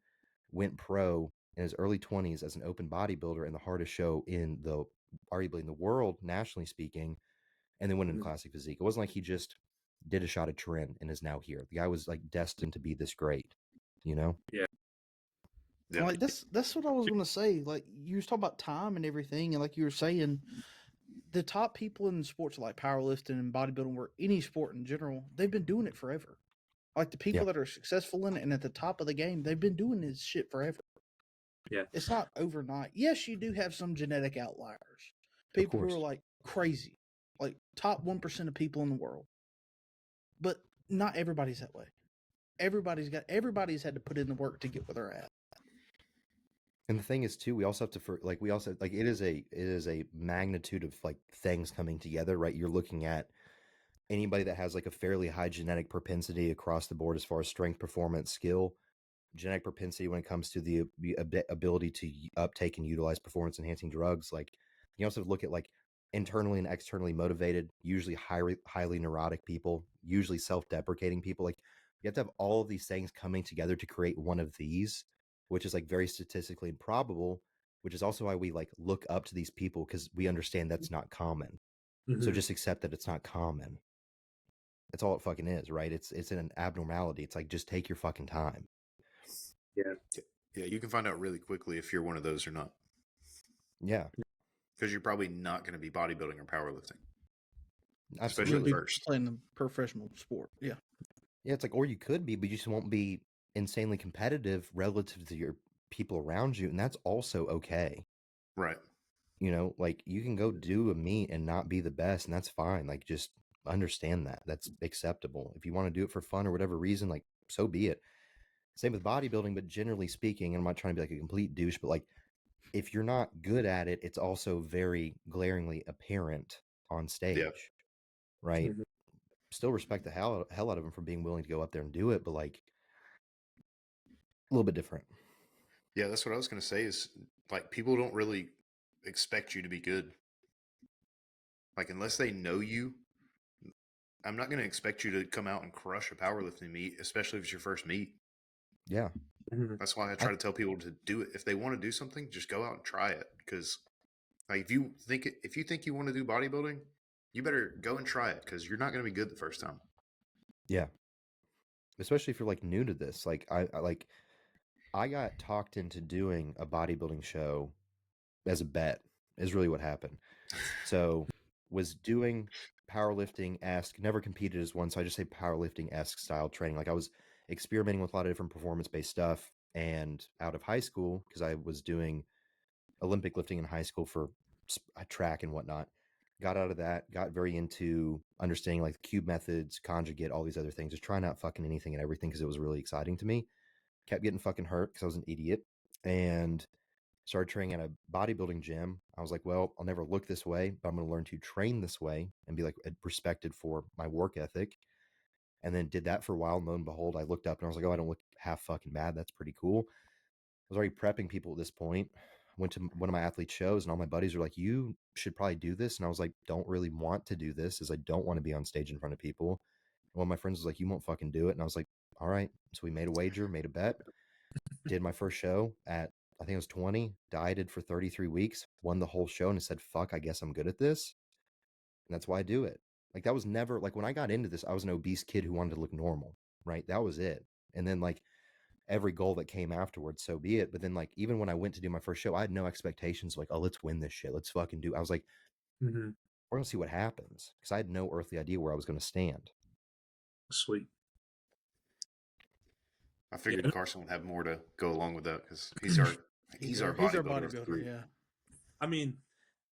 went pro in his early 20s as an open bodybuilder in the hardest show in the arguably in the world, nationally speaking, and then went in classic physique. It wasn't like he just did a shot at Turin and is now here. The guy was like destined to be this great, you know? Yeah. Like that's what I was gonna say. Like, you was talking about time and everything, and like you were saying, the top people in sports like powerlifting and bodybuilding, or any sport in general, they've been doing it forever. Like the people that are successful in it and at the top of the game, they've been doing this shit forever. Yeah. It's not overnight. Yes, you do have some genetic outliers. People who are like crazy. Like top 1% of people in the world. But not everybody's that way. Everybody's had to put in the work to get where they're at. And the thing is too, we also have to it is a magnitude of like things coming together, right? You're looking at anybody that has like a fairly high genetic propensity across the board as far as strength, performance, skill, genetic propensity when it comes to the ability to uptake and utilize performance enhancing drugs. Like, you also look at like internally and externally motivated, usually highly neurotic people, usually self-deprecating people. Like, you have to have all of these things coming together to create one of these, which is like very statistically improbable, which is also why we like look up to these people, because we understand that's not common. So just accept that it's not common. That's all it fucking is, right? It's an abnormality. It's like, just take your fucking time. Yeah, you can find out really quickly if you're one of those or not. Yeah. Because you're probably not going to be bodybuilding or powerlifting. Absolutely. Especially first. Playing the professional sport. Yeah. Yeah, it's like, or you could be, but you just won't be insanely competitive relative to your people around you. And that's also okay. Right. You know, like, you can go do a meet and not be the best, and that's fine. Like, just understand that. That's acceptable. If you want to do it for fun or whatever reason, like, so be it. Same with bodybuilding, but generally speaking, and I'm not trying to be like a complete douche, but like, if you're not good at it, it's also very glaringly apparent on stage, right? Still respect the hell out of them for being willing to go up there and do it, but like, a little bit different. Yeah, that's what I was going to say is, like, people don't really expect you to be good. Like, unless they know you, I'm not going to expect you to come out and crush a powerlifting meet, especially if it's your first meet. Yeah. That's why I try to tell people to do it. If they want to do something, just go out and try it. Because, like, if you think you want to do bodybuilding, you better go and try it, because you're not going to be good the first time. Yeah. Especially if you're like new to this. Like, I got talked into doing a bodybuilding show as a bet, is really what happened. So was doing powerlifting-esque, never competed as one, so I just say powerlifting-esque style training. Like I was experimenting with a lot of different performance-based stuff, and out of high school, because I was doing Olympic lifting in high school for track and whatnot, got out of that, got very into understanding like the cube methods, conjugate, all these other things, just trying out fucking anything and everything because it was really exciting to me. Kept getting fucking hurt because I was an idiot, and started training at a bodybuilding gym. I was like, well, I'll never look this way, but I'm going to learn to train this way and be like respected for my work ethic. And then did that for a while. And lo and behold, I looked up and I was like, oh, I don't look half fucking bad. That's pretty cool. I was already prepping people at this point. Went to one of my athlete shows and all my buddies were like, you should probably do this. And I was like, don't really want to do this, as I don't want to be on stage in front of people. And one of my friends was like, you won't fucking do it. And I was like, all right. So we made a wager, made a bet, did my first show at, I think it was 20, dieted for 33 weeks, won the whole show, and said, fuck, I guess I'm good at this. And that's why I do it. Like that was never, like when I got into this, I was an obese kid who wanted to look normal, right? That was it. And then like every goal that came afterwards, so be it. But then like, even when I went to do my first show, I had no expectations like, oh, let's win this shit. Let's fucking do. I was like, we're going to see what happens. Because I had no earthly idea where I was going to stand. Sweet. I figured Carson would have more to go along with that because he's our bodybuilder. Yeah. I mean,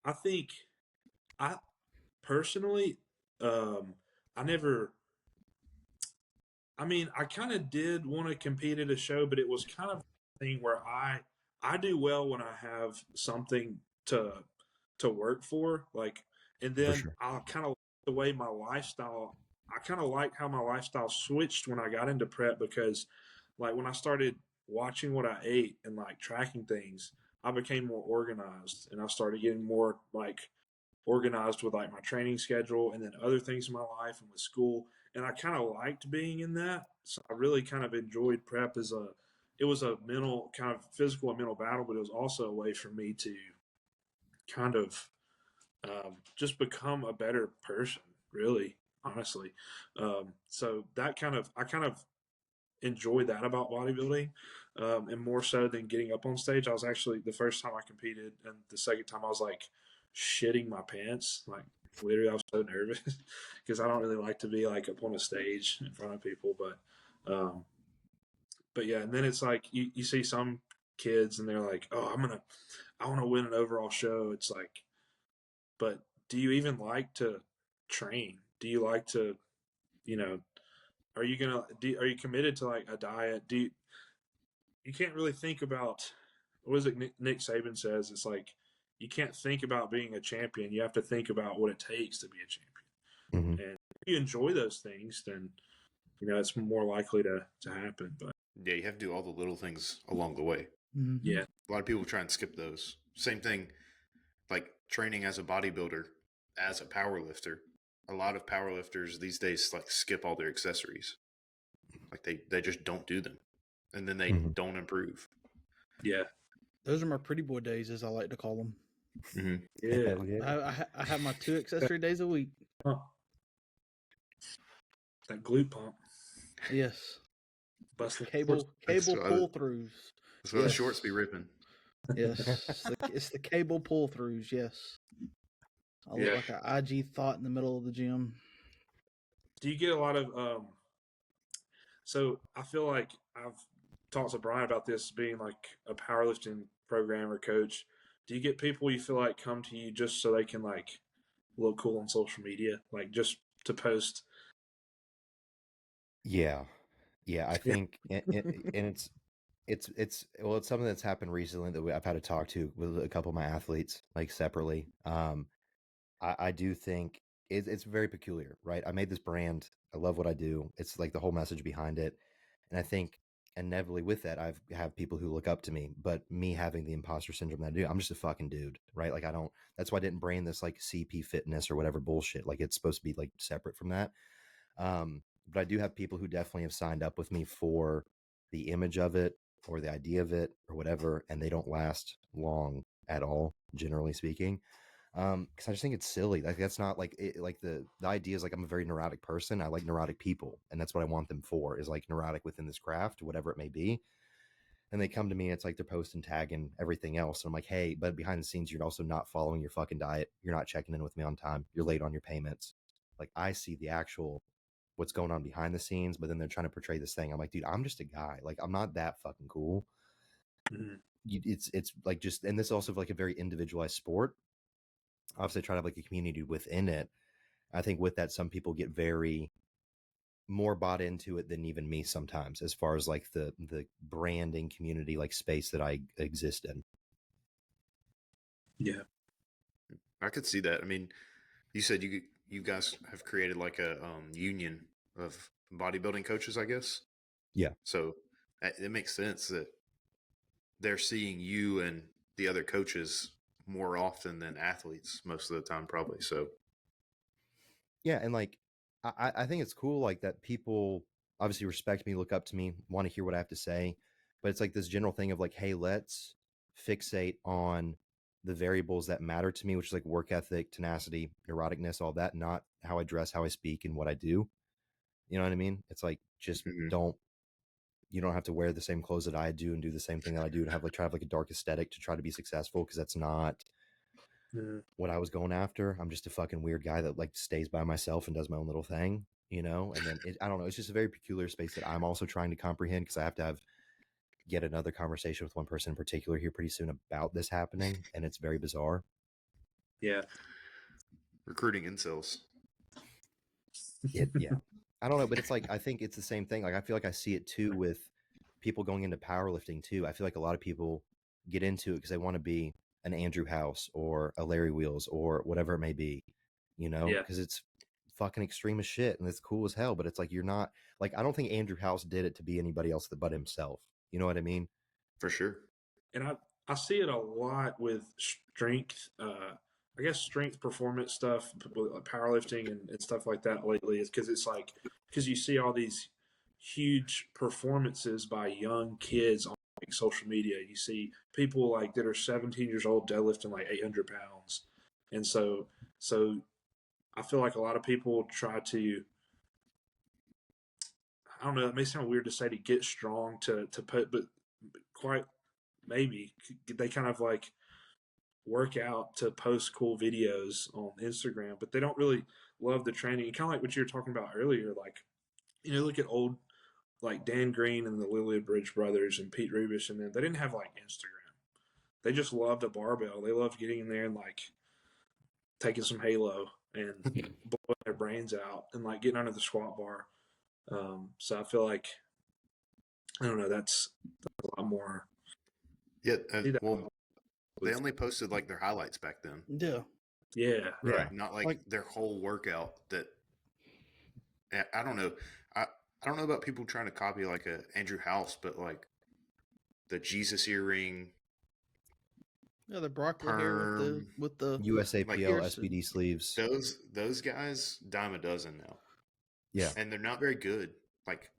I think I personally, I kind of did want to compete at a show, but it was kind of a thing where I do well when I have something to work for, like, and then I'll kind of the way my lifestyle. I kind of like how my lifestyle switched when I got into prep, because like when I started watching what I ate and like tracking things, I became more organized, and I started getting more like organized with like my training schedule and then other things in my life and with school. And I kind of liked being in that. So I really kind of enjoyed prep it was a mental, kind of physical and mental battle, but it was also a way for me to kind of just become a better person, really, honestly. So I kind of enjoyed that about bodybuilding, and more so than getting up on stage. I was actually, the first time I competed and the second time, I was like shitting my pants. Like literally, I was so nervous because I don't really like to be like up on a stage in front of people. But yeah, and then it's like you see some kids and they're like, oh, I want to win an overall show. It's like, but do you even like to train? Do you like to, are you committed to like a diet? You can't really think about, what is it Nick Saban says? It's like, you can't think about being a champion. You have to think about what it takes to be a champion. And if you enjoy those things, then, it's more likely to happen. But yeah, you have to do all the little things along the way. Yeah. A lot of people try and skip those. Same thing, like training as a bodybuilder, as a powerlifter. A lot of powerlifters these days like skip all their accessories. Like they just don't do them. And then they don't improve. Yeah. Those are my pretty boy days, as I like to call them. Yeah. I have my 2 accessory days a week. Huh. That glute pump. Yes. Busting cable pull throughs. That's why the shorts be ripping. Yes. It's the cable pull throughs. Yes. I look like an IG thought in the middle of the gym. Do you get a lot of so I feel like I've talked to Brian about this being like a powerlifting program or coach. Do you get people you feel like come to you just so they can like look cool on social media, like just to post? Yeah, I think, and it's something that's happened recently that I've had to talk to with a couple of my athletes, like separately. I do think it's very peculiar, right? I made this brand. I love what I do. It's like the whole message behind it. And I think inevitably with that, have people who look up to me, but me having the imposter syndrome that I do, I'm just a fucking dude, right? Like that's why I didn't brand this like CP fitness or whatever bullshit. Like it's supposed to be like separate from that. But I do have people who definitely have signed up with me for the image of it or the idea of it or whatever. And they don't last long at all, generally speaking. Because I just think it's silly. Like that's not like it, like the idea is like I'm a very neurotic person. I like neurotic people, and that's what I want them for, is like neurotic within this craft, whatever it may be. And they come to me, and it's like they're posting, tagging, everything else. And I'm like, hey, but behind the scenes, you're also not following your fucking diet. You're not checking in with me on time. You're late on your payments. Like, I see the actual what's going on behind the scenes, but then they're trying to portray this thing. I'm like, dude, I'm just a guy. Like, I'm not that fucking cool. Mm-hmm. It's like just, and this is also like a very individualized sport. Obviously, I try to have like a community within it. I think with that, some people get very more bought into it than even me sometimes, as far as like the branding community, like space that I exist in. Yeah, I could see that. I mean, you said you guys have created like a union of bodybuilding coaches, I guess. Yeah. So it makes sense that they're seeing you and the other coaches more often than athletes most of the time, probably. So yeah, and like I think it's cool like that people obviously respect me, look up to me, want to hear what I have to say, but it's like this general thing of like, hey, let's fixate on the variables that matter to me, which is like work ethic, tenacity, neuroticness, all that, not how I dress, how I speak, and what I do. You know what I mean? It's like just you don't have to wear the same clothes that I do and do the same thing that I do and have like try to have like a dark aesthetic to try to be successful, because that's not what I was going after. I'm just a fucking weird guy that like stays by myself and does my own little thing, you know? And then I don't know, it's just a very peculiar space that I'm also trying to comprehend, because I have to have yet another conversation with one person in particular here pretty soon about this happening, and it's very bizarre. Yeah. Recruiting incels. Yeah. I don't know, but it's like, I think it's the same thing. Like, I feel like I see it too with people going into powerlifting too. I feel like a lot of people get into it because they want to be an Andrew House or a Larry Wheels or whatever it may be, you know, because it's fucking extreme as shit and it's cool as hell. But it's like, you're not like, I don't think Andrew House did it to be anybody else but himself. You know what I mean? For sure. And I see it a lot with strength, I guess strength performance stuff, with powerlifting and stuff like that lately, is because it's like, because you see all these huge performances by young kids on like social media. You see people like that are 17 years old deadlifting like 800 pounds. And so I feel like a lot of people try to, I don't know, it may sound weird to say to get strong to put, but quite maybe they kind of like work out to post cool videos on Instagram, but they don't really love the training. Kind of like what you were talking about earlier, like, you know, look at old like Dan Green and the Lillian Bridge brothers and Pete Rubish, and then they didn't have like Instagram. They just loved a barbell. They loved getting in there and like taking some halo and blowing their brains out and like getting under the squat bar. So I feel like, I don't know, that's a lot more. Yeah. Well, they only posted like their highlights back then. Yeah. Yeah. Right. Not like their whole workout. That I don't know. I don't know about people trying to copy like a Andrew House, but like the Jesus earring. Yeah, the broccoli hair with the USAPL like SPD sleeves. Those guys dime a dozen now. Yeah, and they're not very good. Like,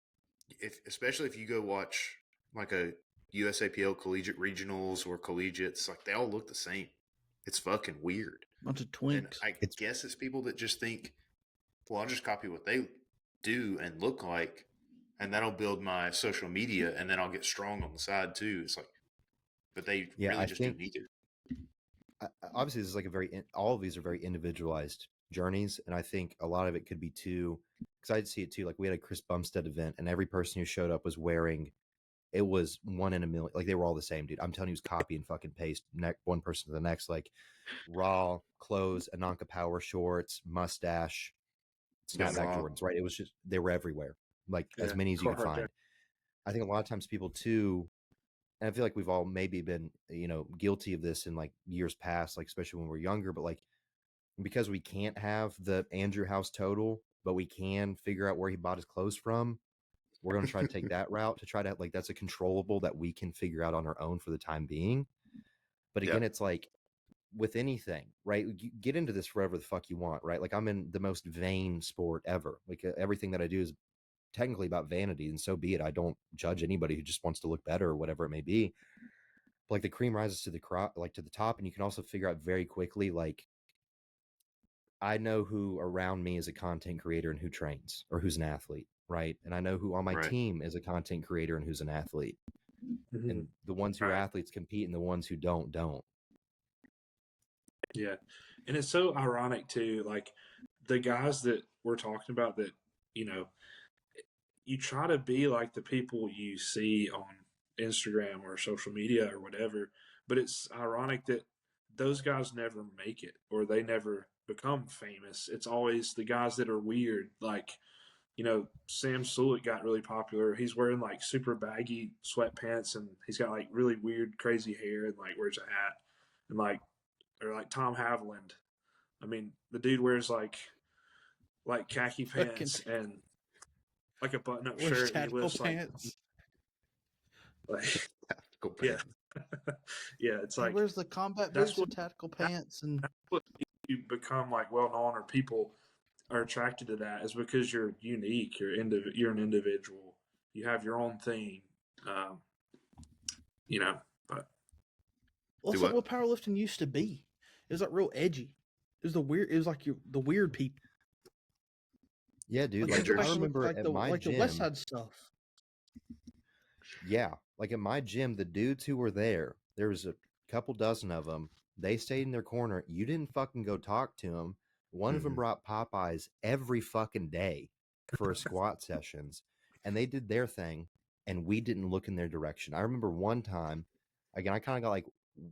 especially if you go watch like a USAPL collegiate regionals or collegiates, like they all look the same. It's fucking weird. Bunch of twinks. And I guess it's people that just think, well, I'll just copy what they do and look like, and that'll build my social media, and then I'll get strong on the side too. It's like, but they really just do neither. Obviously, this is like all of these are very individualized journeys, and I think a lot of it could be too, because I'd see it too. Like, we had a Chris Bumstead event, and every person who showed up was wearing, it was one in a million. Like, they were all the same, dude. I'm telling you, it was copy and fucking paste, one person to the next. Like, raw clothes, Ananka power shorts, mustache, snapback Jordans. Right? It was just, they were everywhere. Like, as many as you could find. I think a lot of times people too, and I feel like we've all maybe been, you know, guilty of this in like years past, like especially when we're younger, but like, because we can't have the Andrew House total, but we can figure out where he bought his clothes from, we're going to try to take that route to try to, like, that's a controllable that we can figure out on our own for the time being. But again, it's like with anything, right? You get into this forever the fuck you want, right? Like, I'm in the most vain sport ever. Like, everything that I do is technically about vanity, and so be it. I don't judge anybody who just wants to look better or whatever it may be. But like, the cream rises to the to the top, and you can also figure out very quickly, like, I know who around me is a content creator and who trains or who's an athlete, right? And I know who on my team is a content creator and who's an athlete. Mm-hmm. And the ones who are athletes compete, and the ones who don't. Yeah. And it's so ironic too, like the guys that we're talking about that, you know, you try to be like the people you see on Instagram or social media or whatever, but it's ironic that those guys never make it or they never become famous. It's always the guys that are weird, like, you know, Sam Sulek got really popular. He's wearing like super baggy sweatpants and he's got like really weird, crazy hair and like wears a hat. And like, or like Tom Haviland. I mean, the dude wears like khaki pants and like a button up shirt and he lifts pants. Like tactical pants. Yeah, it's like where's the combat boots and tactical pants, and that's what you become like well known or people are attracted to that is because you're unique. You're an individual. You have your own thing. You know, but that's like what powerlifting used to be. It was like real edgy. It was like the weird people. Yeah, dude. Like I remember at my gym, the West Side stuff. Yeah, like at my gym, the dudes who were there was a couple dozen of them. They stayed in their corner. You didn't fucking go talk to them. One of them brought Popeyes every fucking day for squat sessions, and they did their thing, and we didn't look in their direction. I remember one time, again, I kind of got like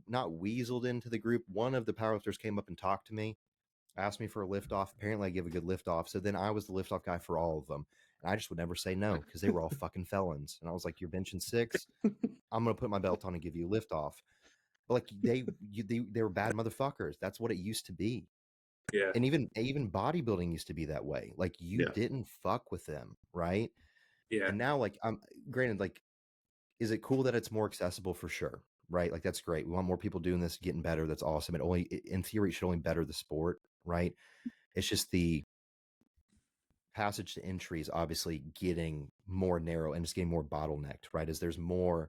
not weaseled into the group. One of the powerlifters came up and talked to me, asked me for a lift off. Apparently, I give a good lift off. So then I was the lift off guy for all of them. And I just would never say no because they were all fucking felons. And I was like, you're benching 6. I'm going to put my belt on and give you a lift off. But like they were bad motherfuckers. That's what it used to be. Yeah. And even bodybuilding used to be that way. Like you didn't fuck with them. Right. Yeah. And now like I'm granted, like, is it cool that it's more accessible? For sure. Right. Like that's great. We want more people doing this, getting better. That's awesome. In theory, it should only better the sport. Right. It's just the passage to entry is obviously getting more narrow and just getting more bottlenecked, right? As there's more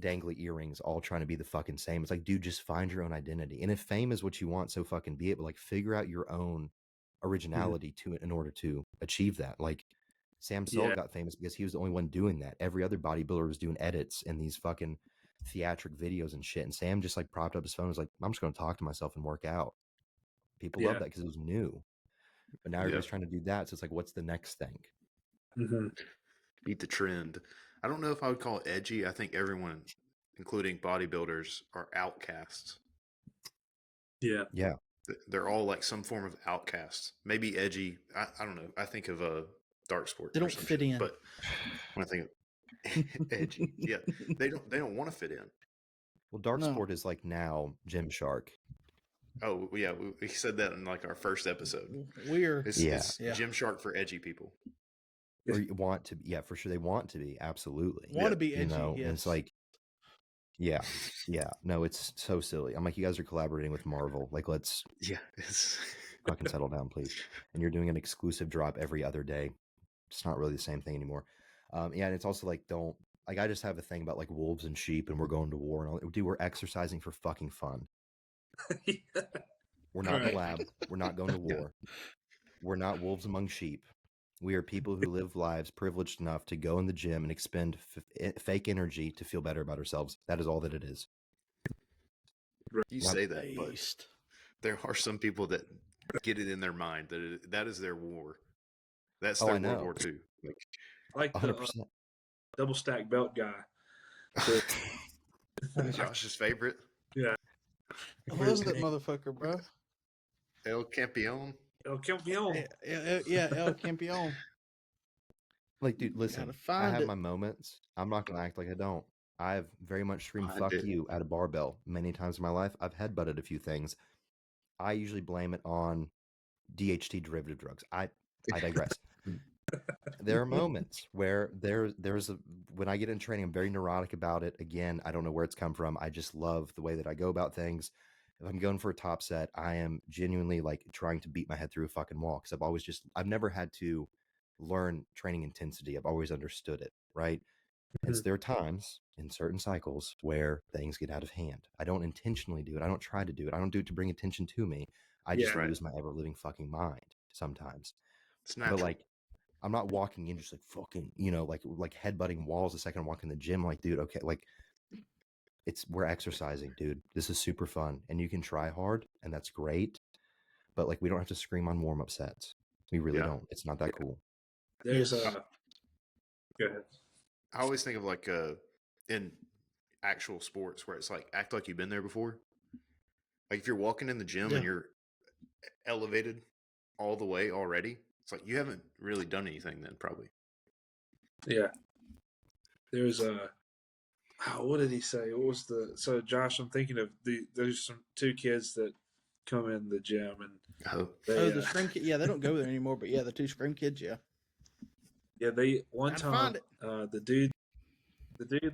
dangly earrings all trying to be the fucking same. It's like, dude, just find your own identity. And if fame is what you want, so fucking be it. But like, figure out your own originality to it in order to achieve that. Like, Sam Sulek got famous because he was the only one doing that. Every other bodybuilder was doing edits and these fucking theatric videos and shit. And Sam just like propped up his phone and was like, I'm just going to talk to myself and work out. People love that because it was new. But now everybody's trying to do that. So it's like, what's the next thing? Beat the trend. I don't know if I would call it edgy. I think everyone, including bodybuilders, are outcasts. Yeah. Yeah. They're all like some form of outcasts. Maybe edgy. I don't know. I think of a dark sport. They don't fit in. But when I think of edgy, they don't want to fit in. Well, dark sport is like now Gymshark. Oh yeah, we said that in like our first episode. It's Gymshark for edgy people. Or you want to be, for sure. They want to be, absolutely. Want to be edgy, And it's like, no, it's so silly. I'm like, you guys are collaborating with Marvel. Like, let's fucking settle down, please. And you're doing an exclusive drop every other day. It's not really the same thing anymore. And it's also like, I just have a thing about like wolves and sheep, and we're going to war and all. Dude, we're exercising for fucking fun. We're not in the lab. We're not going to war. We're not wolves among sheep. We are people who live lives privileged enough to go in the gym and expend fake energy to feel better about ourselves. That is all that it is. You say that, but there are some people that get it in their mind that is their war. That's their World War II. Like 100%. Double stack belt guy. Josh's favorite. Yeah. I love that motherfucker, bro. El Campeon. El Campeon. El Campeon. Like, dude, listen, I have my moments. I'm not going to act like I don't. I've very much screamed fuck you at a barbell many times in my life. I've headbutted a few things. I usually blame it on DHT derivative drugs. I digress. There are moments where when I get in training, I'm very neurotic about it. Again, I don't know where it's come from. I just love the way that I go about things. If I'm going for a top set, I am genuinely like trying to beat my head through a fucking wall because I've never had to learn training intensity. I've always understood it, right? And so there are times in certain cycles where things get out of hand. I don't intentionally do it. I don't try to do it. I don't do it to bring attention to me. I just lose my ever living fucking mind sometimes. It's natural. But like, I'm not walking in just like fucking, like headbutting walls the second I walk in the gym. Like, dude, okay, like we're exercising, dude. This is super fun, and you can try hard, and that's great. But like, we don't have to scream on warm-up sets. We really don't. It's not that cool. There's a. Go ahead. I always think of like in actual sports where it's like act like you've been there before. Like if you're walking in the gym and you're elevated all the way already, it's like you haven't really done anything then, probably. Yeah. There's a. What did he say? What was the? So Josh, I'm thinking of there's some two kids that come in the gym and the Scream Kids. Yeah, they don't go there anymore, but yeah, the two Scream Kids. Yeah. Yeah, they one time the dude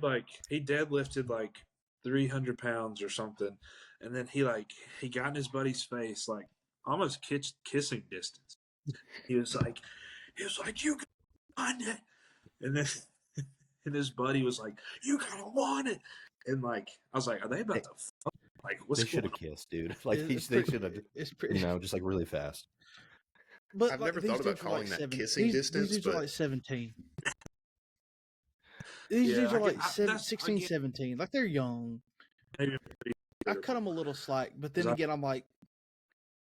like he deadlifted like 300 pounds or something, and then he got in his buddy's face like almost kissing distance. He was like you can want it, and then and his buddy was like you gotta want it, and like I was like, are they about to fuck? Like what's they should have kissed, dude. Like they should have, just like really fast. But I've never thought about calling that kissing distance. These dudes are like 17. These dudes are like 16, 17. Like they're young. I cut them a little slack, but then again, I'm like,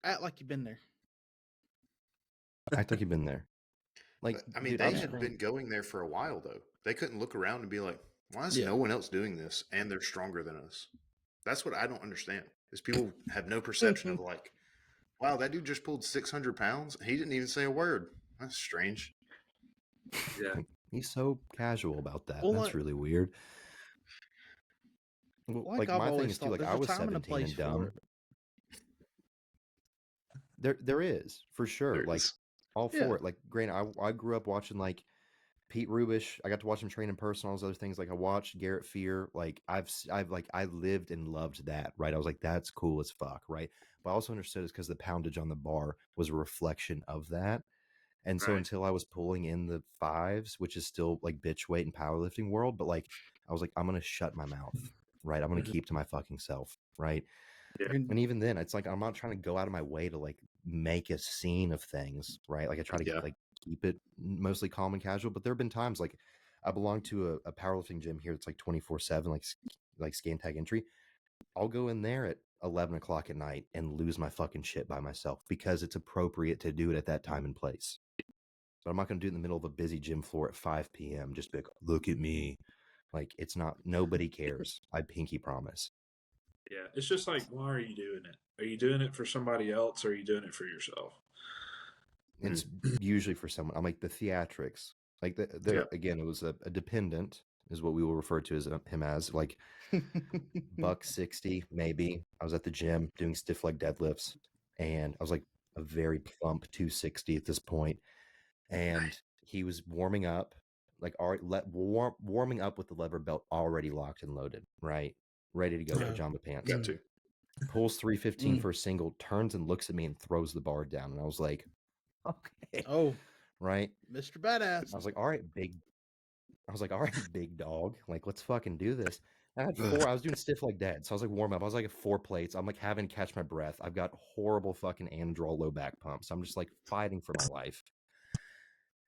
act like you've been there. Act like you've been there. Like, I mean, they had been going there for a while though. They couldn't look around and be like, why is no one else doing this? And they're stronger than us. That's what I don't understand. Is people have no perception of like, wow, that dude just pulled 600 pounds. He didn't even say a word. That's strange. Yeah. He's so casual about that. That's really weird. Well, like my thing is too, like I was 17 and dumb. There is for sure. Like all for it. Like granted, I grew up watching like Pete Rubish. I got to watch him train in person, all those other things. Like I watched Garrett Fear. Like I've like I lived and loved that, right? I was like, that's cool as fuck, right? But I also understood it's because the poundage on the bar was a reflection of that. And so until I was pulling in the fives, which is still like bitch weight in powerlifting world, but like I was like, I'm gonna shut my mouth, right? I'm gonna keep to my fucking self, right? Yeah. And even then, it's like I'm not trying to go out of my way to like make a scene of things, right? Like I try to like keep it mostly calm and casual. But there have been times like I belong to a powerlifting gym here that's like 24/7, like scan tag entry. I'll go in there at 11 o'clock at night and lose my fucking shit by myself because it's appropriate to do it at that time and place. But I'm not going to do it in the middle of a busy gym floor at 5 p.m. Just be like, look at me. Like, it's not, nobody cares. I pinky promise. Yeah. It's just like, why are you doing it? Are you doing it for somebody else or are you doing it for yourself? It's usually for someone. I'm like, the theatrics. Like, again, it was a dependent, is what we will refer to as him as. Like, $160, maybe. I was at the gym doing stiff leg deadlifts, and I was like a very plump 260 at this point. And he was warming up, like warming up with the lever belt already locked and loaded, right? Ready to go, pajama pants. Got to. Pulls 315 for a single, turns and looks at me and throws the bar down. And I was like, okay. Oh, right. Mr. Badass. I was like, all right, big dog. Like, let's fucking do this. I had I was doing stiff leg dead. So I was like, warm up. I was like at 4 plates. I'm like having to catch my breath. I've got horrible fucking Anadrol low back pumps. I'm just like fighting for my life.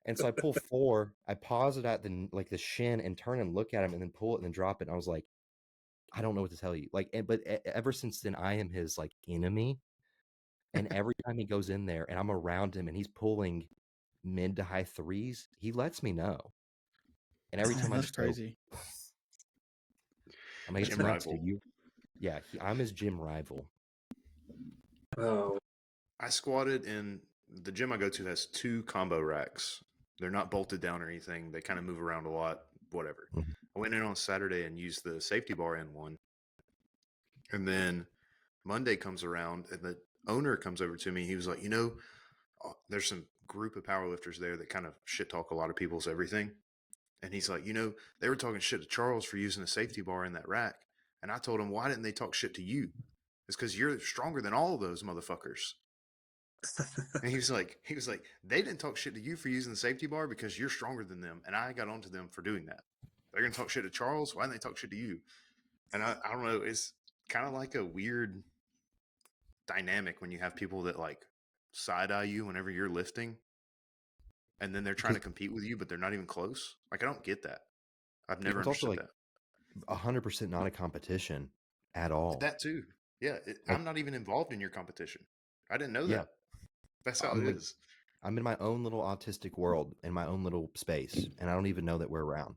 And so I pull 4, I pause it at the shin and turn and look at him and then pull it and then drop it. And I was like, I don't know what to tell you. Like, but ever since then, I am his like enemy. And every time he goes in there and I'm around him and he's pulling mid to high threes, he lets me know. And every time that's crazy. I'm like, it's nuts, dude. I'm his gym rival. Oh. I squatted in the gym I go to has 2 combo racks. They're not bolted down or anything. They kind of move around a lot, whatever. Mm-hmm. I went in on Saturday and used the safety bar in one. And then Monday comes around and the owner comes over to me. He was like, there's some group of powerlifters there that kind of shit talk a lot of people's everything. And he's like, they were talking shit to Charles for using a safety bar in that rack. And I told him, why didn't they talk shit to you? It's because you're stronger than all of those motherfuckers. And he was like, they didn't talk shit to you for using the safety bar because you're stronger than them. And I got onto them for doing that. They're going to talk shit to Charles. Why didn't they talk shit to you? And I don't know. It's kind of like a weird dynamic when you have people that like side eye you whenever you're lifting. And then they're trying to compete with you, but they're not even close. Like, I don't get that. I've never understood that. 100% not a competition at all. That too. Yeah, I'm not even involved in your competition. I didn't know that. Yeah. That's how it is. I'm in my own little autistic world, in my own little space, and I don't even know that we're around.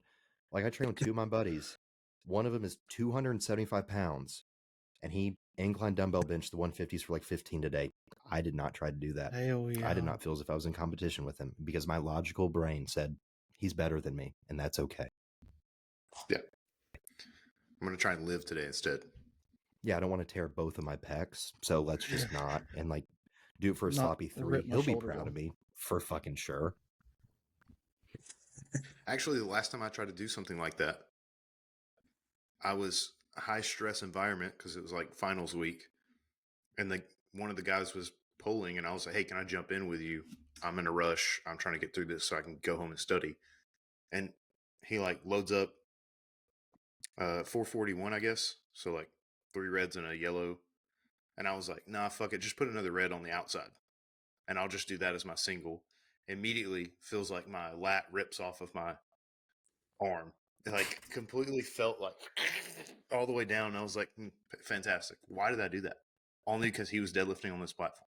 Like, I train with two of my buddies. One of them is 275 pounds, and he incline dumbbell benched the 150s for like 15 today. I did not try to do that. Hell yeah. I did not feel as if I was in competition with him because my logical brain said he's better than me, and that's okay. Yeah. I'm going to try and live today instead. Yeah, I don't want to tear both of my pecs, so let's just not. And like, do it for a sloppy 3. He'll be proud of me for fucking sure. Actually, the last time I tried to do something like that, I was a high stress environment because it was like finals week, and one of the guys was pulling, and I was like, "Hey, can I jump in with you? I'm in a rush. I'm trying to get through this so I can go home and study." And he like loads up 441, I guess. So like 3 reds and a yellow. And I was like, nah, fuck it. Just put another red on the outside. And I'll just do that as my single. Immediately feels like my lat rips off of my arm. It like completely felt like all the way down. And I was like, fantastic. Why did I do that? Only because he was deadlifting on this platform.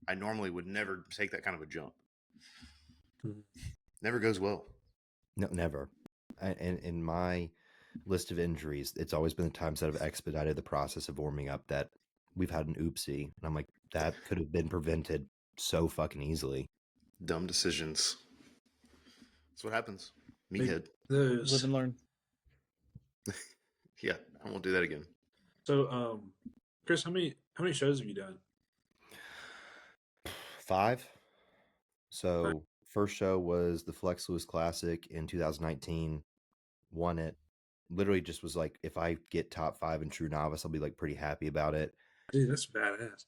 I normally would never take that kind of a jump. Never goes well. No, never. And in my list of injuries, it's always been the times that I've expedited the process of warming up that we've had an oopsie. And I'm like, that could have been prevented so fucking easily. Dumb decisions. That's what happens. Meathead. Live and learn. Yeah, I won't do that again. So, Chris, how many shows have you done? 5. So first show was the Flex Lewis Classic in 2019. Won it. Literally just was like, if I get top 5 in True Novice, I'll be like pretty happy about it. Dude, that's badass.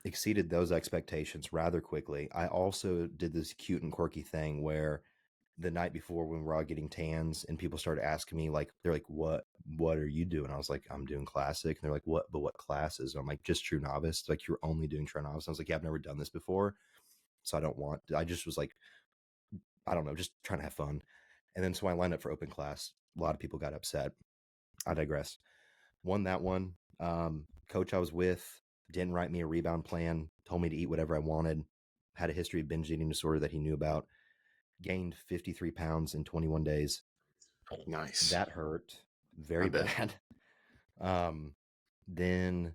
Exceeded those expectations rather quickly. I also did this cute and quirky thing where the night before when we're all getting tans and people started asking me, like, they're like, what are you doing? I was like, I'm doing classic. And they're like, what classes? And I'm like, just True Novice. Like, you're only doing True Novice. And I was like, yeah, I've never done this before. So I just was like, I don't know, just trying to have fun. And then so I lined up for open class. A lot of people got upset. I digress. Won that one. Coach I was with didn't write me a rebound plan, told me to eat whatever I wanted, had a history of binge eating disorder that he knew about, gained 53 pounds in 21 days. Nice. That hurt very bad. Then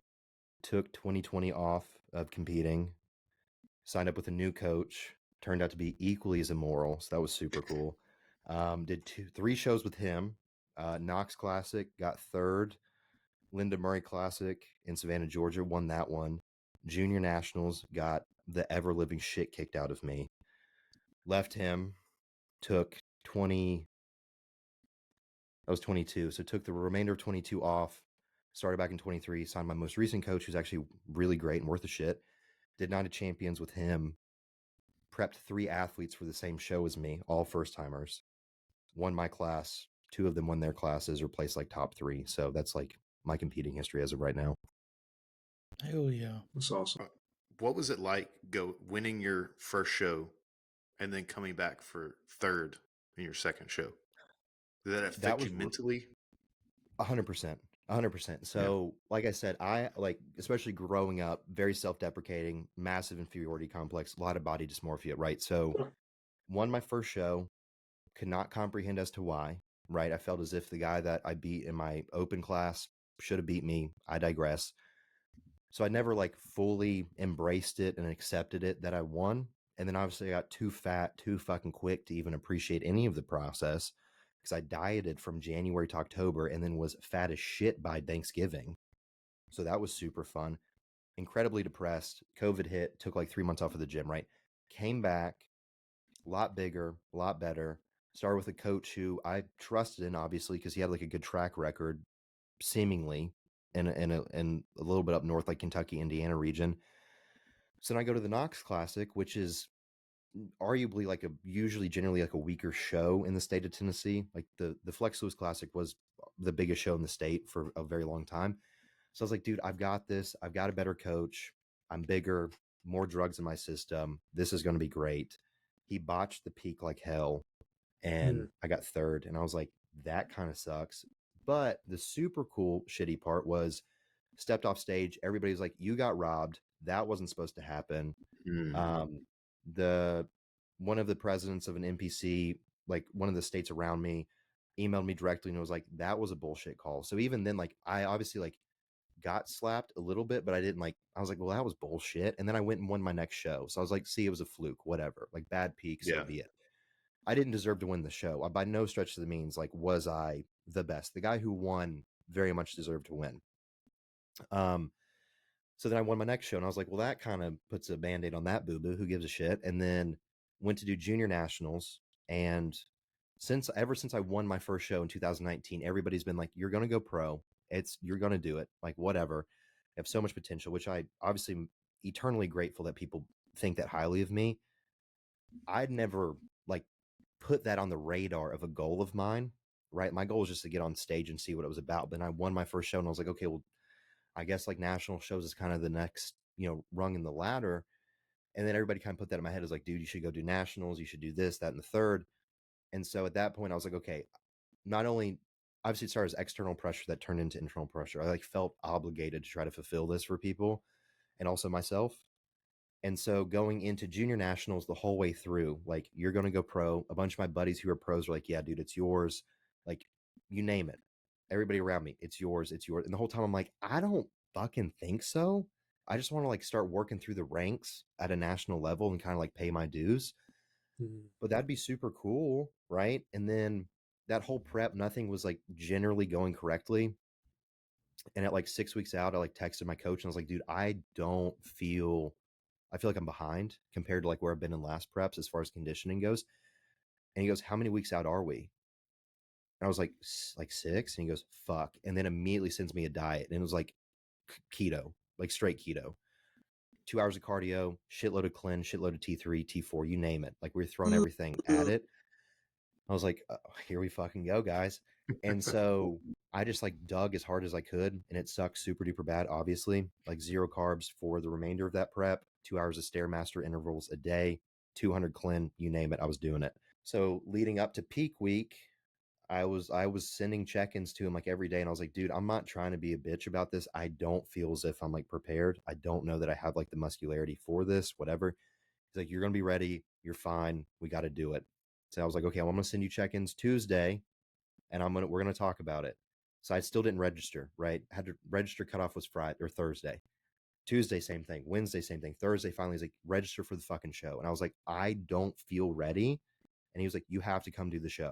took 2020 off of competing, signed up with a new coach, turned out to be equally as immoral. So that was super cool. Did 3 shows with him. Knox Classic, got 3rd. Linda Murray Classic in Savannah, Georgia, won that one. Junior Nationals, got the ever living shit kicked out of me. Left him, took 20. I was 22, so took the remainder of 22 off. Started back in 23, signed my most recent coach, who's actually really great and worth a shit. Did Night of Champions with him. Prepped 3 athletes for the same show as me, all first timers. Won my class. 2 of them won their classes or placed like top 3. So that's like my competing history as of right now. Hell yeah. That's awesome. What was it like winning your first show and then coming back for 3rd in your second show? Did that affect you mentally? 100%. 100%. So, like I said, I especially growing up, very self-deprecating, massive inferiority complex, a lot of body dysmorphia, right? So, won my first show, could not comprehend as to why, right? I felt as if the guy that I beat in my open class should have beat me. I digress. So I never fully embraced it and accepted it that I won. And then obviously I got too fat, too fucking quick to even appreciate any of the process because I dieted from January to October and then was fat as shit by Thanksgiving. So that was super fun. Incredibly depressed. COVID hit, took 3 months off of the gym, right? Came back, a lot bigger, a lot better. Started with a coach who I trusted in, obviously, because he had a good track record, seemingly, in a little bit up north, like Kentucky, Indiana region. So then I go to the Knox Classic, which is arguably usually generally a weaker show in the state of Tennessee. Like the Flex Lewis Classic was the biggest show in the state for a very long time. So I was like, dude, I've got this. I've got a better coach. I'm bigger, more drugs in my system. This is going to be great. He botched the peak like hell, and I got 3rd. And I was like, that kind of sucks. But the super cool shitty part was stepped off stage. Everybody's like, you got robbed. That wasn't supposed to happen. The one of the presidents of an NPC, like one of the states around me, emailed me directly and was like, that was a bullshit call. So even then, like, I obviously like got slapped a little bit, but I didn't like, I was like, well, that was bullshit. And then I went and won my next show. So I was like, see, it was a fluke, whatever, like bad peak, so be it. I didn't deserve to win the show. By no stretch of the means, like, was I the best? The guy who won very much deserved to win. So then I won my next show and I was like, well, that kind of puts a band-aid on that boo-boo. Who gives a shit? And then went to do junior nationals. And ever since I won my first show in 2019, everybody's been like, you're going to go pro. You're going to do it. Like, whatever. I have so much potential, which I obviously am eternally grateful that people think that highly of me. I'd never like put that on the radar of a goal of mine, right? My goal was just to get on stage and see what it was about. Then I won my first show and I was like, okay, well, I guess like national shows is kind of the next, rung in the ladder. And then everybody kind of put that in my head as like, dude, you should go do nationals. You should do this, that, and the third. And so at that point I was like, okay, not only obviously it started as external pressure that turned into internal pressure. I like felt obligated to try to fulfill this for people and also myself. And so going into junior nationals the whole way through, like, you're going to go pro. A bunch of my buddies who are pros were like, yeah, dude, it's yours. Like, you name it. Everybody around me, it's yours, it's yours. And the whole time I'm like, I don't fucking think so. I just want to like start working through the ranks at a national level and kind of like pay my dues. But that'd be super cool, right? And then that whole prep, nothing was like generally going correctly. And at like 6 weeks out, I like texted my coach and I was like, dude, I feel like I'm behind compared to like where I've been in last preps as far as conditioning goes. And he goes, how many weeks out are we? And I was like 6. And he goes, fuck. And then immediately sends me a diet. And it was like keto, like straight keto. 2 hours of cardio, shitload of cleanse, shitload of T3, T4, you name it. Like, we were throwing everything at it. I was like, here we fucking go, guys. And so I just like dug as hard as I could, and it sucked super duper bad, obviously. Like 0 carbs for the remainder of that prep, 2 hours of Stairmaster intervals a day, 200 clean, you name it, I was doing it. So leading up to peak week, I was sending check-ins to him like every day, and I was like, dude, I'm not trying to be a bitch about this. I don't feel as if I'm like prepared. I don't know that I have like the muscularity for this, whatever. He's like, you're gonna be ready, you're fine, we got to do it. So I was like, okay, well, I'm gonna send you check-ins Tuesday, and we're gonna talk about it. So I still didn't register, right? Had to register, cutoff was Friday or Thursday. Tuesday, same thing. Wednesday, same thing. Thursday, finally, he's like, register for the fucking show. And I was like, I don't feel ready. And he was like, you have to come do the show.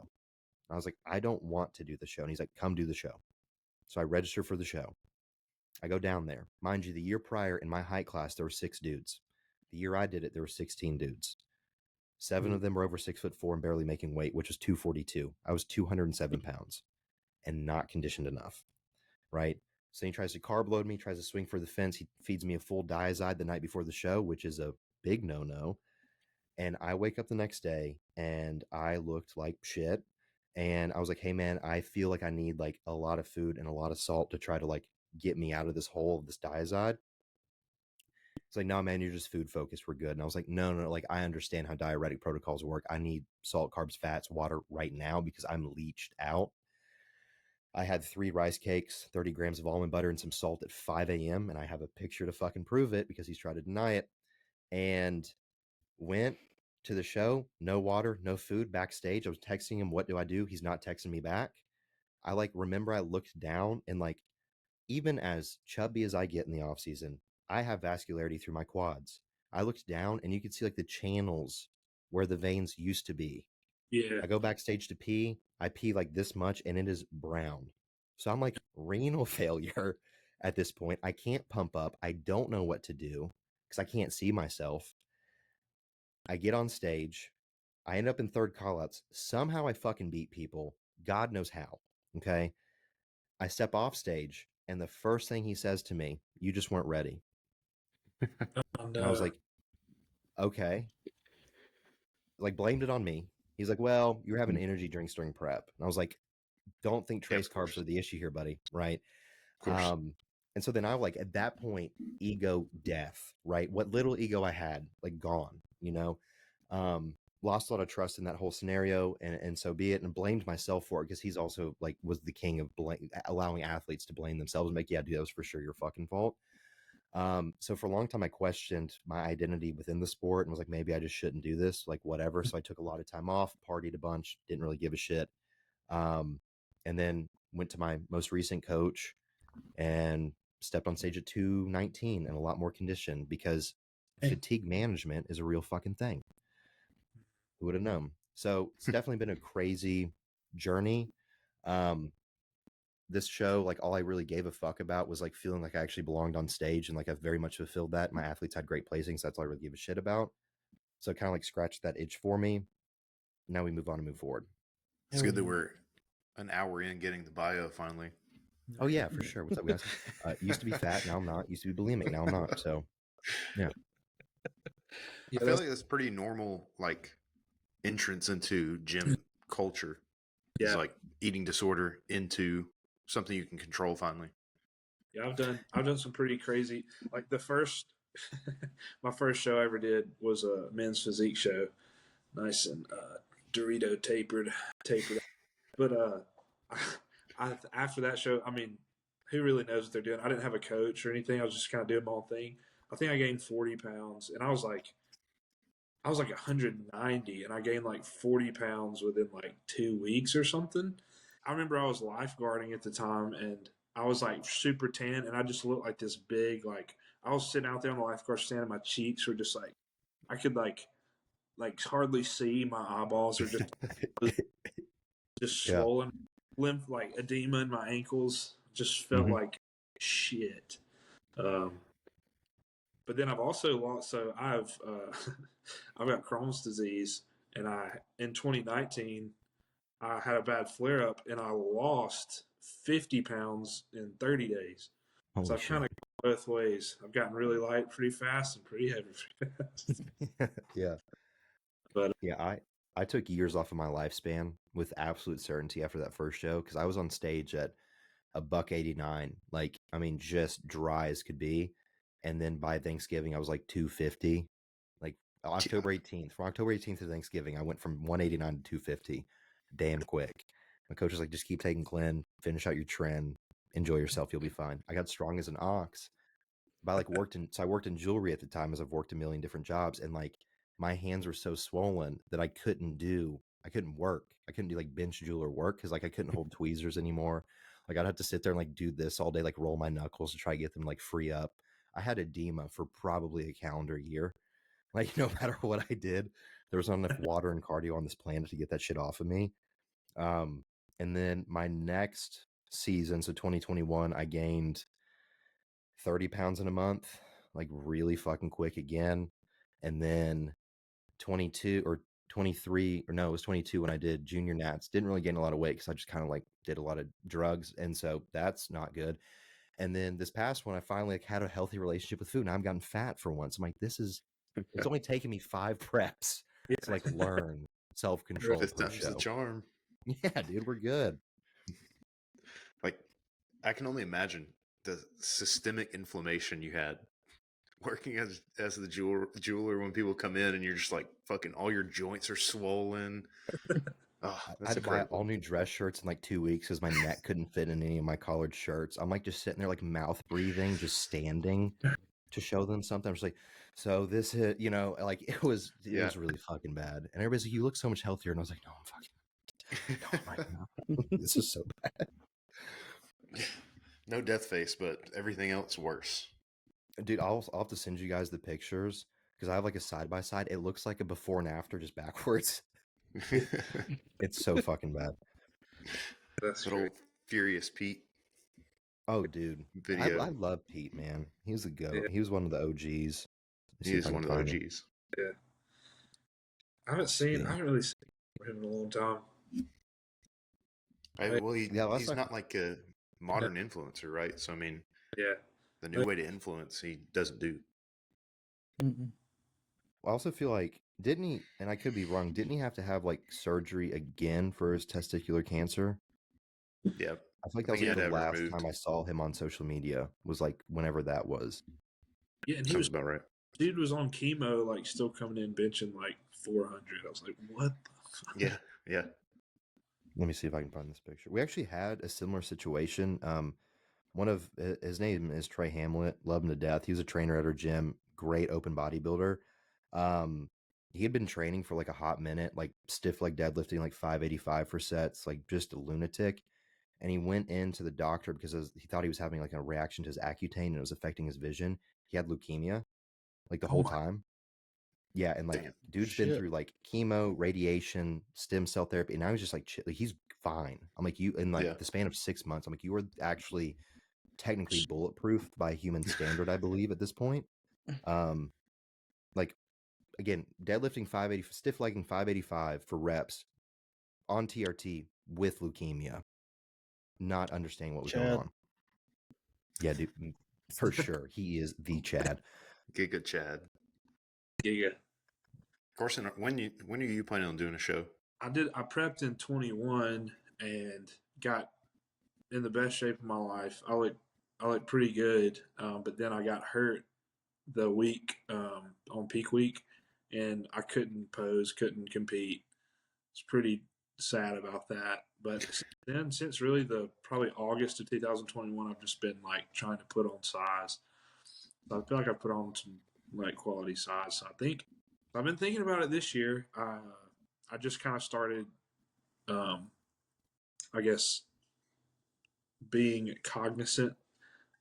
And I was like, I don't want to do the show. And he's like, come do the show. So I register for the show. I go down there. Mind you, the year prior in my height class, there were 6 dudes. The year I did it, there were 16 dudes. 7 of them were over 6'4" and barely making weight, which was 242. I was 207 pounds and not conditioned enough, right? So he tries to carb load me, tries to swing for the fence. He feeds me a full diazide the night before the show, which is a big no-no. And I wake up the next day and I looked like shit. And I was like, hey man, I feel like I need like a lot of food and a lot of salt to try to like get me out of this hole of this diazide. It's like, no, man, you're just food focused. We're good. And I was like, no, like, I understand how diuretic protocols work. I need salt, carbs, fats, water right now because I'm leached out. I had 3 rice cakes, 30 grams of almond butter, and some salt at 5 a.m. And I have a picture to fucking prove it because he's tried to deny it. And went to the show, no water, no food, backstage. I was texting him, what do I do? He's not texting me back. I like remember I looked down and like, even as chubby as I get in the off season, I have vascularity through my quads. I looked down and you could see like the channels where the veins used to be. Yeah. I go backstage to pee. I pee like this much and it is brown. So I'm like renal failure at this point. I can't pump up. I don't know what to do because I can't see myself. I get on stage. I end up in third callouts. Somehow I fucking beat people. God knows how. Okay. I step off stage, and the first thing he says to me, you just weren't ready. Oh, no. And I was like, okay. Like, blamed it on me. He's like, well, you're having energy drinks during prep. And I was like, don't think trace carbs are the issue here, buddy. Right. And so then I like, at that point, ego death, right? What little ego I had, like, gone, you know? lost a lot of trust in that whole scenario, and so be it, and blamed myself for it because he's also like was the king of allowing athletes to blame themselves and make, yeah, dude, that was for sure your fucking fault. So for a long time I questioned my identity within the sport and was like, maybe I just shouldn't do this, like whatever. So I took a lot of time off, partied a bunch, didn't really give a shit. And then went to my most recent coach and stepped on stage at 219 and a lot more condition because fatigue management is a real fucking thing. Who would have known? So it's definitely been a crazy journey. This show, like all I really gave a fuck about was like feeling like I actually belonged on stage, and like I've very much fulfilled that. My athletes had great placings. So that's all I really give a shit about. So kind of like scratched that itch for me. Now we move on and move forward. It's good that we're an hour in getting the bio finally. Oh yeah, for sure. What's up, guys? Used to be fat, now I'm not. Used to be bulimic, now I'm not. So yeah. I feel like that's pretty normal, like entrance into gym culture. Yeah. It's like eating disorder into something you can control finally. Yeah, I've done some pretty crazy, like the first my first show I ever did was a men's physique show. Nice and Dorito tapered. But after that show, I mean, who really knows what they're doing? I didn't have a coach or anything. I was just kind of doing my own thing. I think I gained 40 pounds, and I was like 190, and I gained like 40 pounds within like 2 weeks or something. I remember I was lifeguarding at the time, and I was like super tan, and I just looked like this big, like I was sitting out there on the lifeguard stand, and my cheeks were just like, I could like hardly see. My eyeballs are just swollen, lymph, like edema in my ankles. Just felt like shit. But then I've also lost. So I've got Crohn's disease, and in 2019 I had a bad flare up, and I lost 50 pounds in 30 days. Holy so I've kind of gone both ways. I've gotten really light pretty fast and pretty heavy pretty fast. Yeah. But yeah, I took years off of my lifespan with absolute certainty after that first show because I was on stage at $189, like I mean, just dry as could be. And then by Thanksgiving, I was like 250. Like October 18th, from October 18th to Thanksgiving, I went from 189 to 250, damn quick. My coach was like, just keep taking Clen, finish out your trend, enjoy yourself, you'll be fine. I got strong as an ox. But I worked in jewelry at the time, as I've worked a million different jobs, and like my hands were so swollen that I couldn't work. I couldn't do like bench jeweler work because like I couldn't hold tweezers anymore. Like I'd have to sit there and like do this all day, like roll my knuckles to try to get them like free up. I had edema for probably a calendar year. Like no matter what I did, there was not enough water and cardio on this planet to get that shit off of me. And then my next season, so 2021, I gained 30 pounds in a month, like really fucking quick again. And then 22 or 23, or no, it was 22 when I did junior nats. Didn't really gain a lot of weight because I just kind of like did a lot of drugs. And so that's not good. And then this past one, I finally like had a healthy relationship with food. Now I've gotten fat for once. I'm like, it's only taken me 5 preps to like learn self-control. This time's the charm. Yeah, dude, we're good. Like, I can only imagine the systemic inflammation you had working as the jeweler when people come in and you're just like fucking all your joints are swollen. Oh, I had to buy all new dress shirts in like 2 weeks because my neck couldn't fit in any of my collared shirts. I'm like just sitting there like mouth breathing, just standing to show them something. I'm just like, so this hit, you know, like it was really fucking bad. And everybody's like, you look so much healthier. And I was like, no, I'm fucking right now. This is so bad. No death face, but everything else worse. Dude, I'll have to send you guys the pictures because I have like a side by side. It looks like a before and after, just backwards. It's so fucking bad. That's old Furious Pete. Oh, dude, video. I love Pete, man. He was a goat. Yeah. He was one of the OGs. He is one of the OGs. Yeah. I haven't really seen him in a long time. He's not like a modern influencer, right? So I mean, the new way to influence, he doesn't do. Mm-mm. I also feel like, didn't he, and I could be wrong, didn't he have to have like surgery again for his testicular cancer? Yeah. I feel like that was like the last time I saw him on social media, was like whenever that was. Yeah, and he was about right. Dude was on chemo, like still coming in benching like 400. I was like, what the fuck? Yeah, yeah. Let me see if I can find this picture. We actually had a similar situation. One of his name is Trey Hamlet. Love him to death. He was a trainer at our gym. Great open bodybuilder. He had been training for like a hot minute, like stiff leg deadlifting, like 585 for sets, like just a lunatic. And he went into the doctor because he thought he was having like a reaction to his Accutane and it was affecting his vision. He had leukemia like the whole time. Yeah, and like dude's been through like chemo, radiation, stem cell therapy, and now he's just like he's fine. I'm like, you in like the span of 6 months, I'm like, you are actually technically bulletproof by human standard, I believe, at this point. Like again, deadlifting 580, stiff legging 585 for reps on TRT with leukemia, not understanding what was going on. Yeah, dude, for sure, he is the Chad. Giga Chad. Giga. Carson, when are you planning on doing a show? I prepped in 21 and got in the best shape of my life. I looked pretty good, but then I got hurt the week on peak week, and I couldn't pose, couldn't compete. It's pretty sad about that. But then, since really probably August of 2021, I've just been like trying to put on size. So I feel like I put on some like quality size. So I think I've been thinking about it this year. I just kind of started, I guess, being cognizant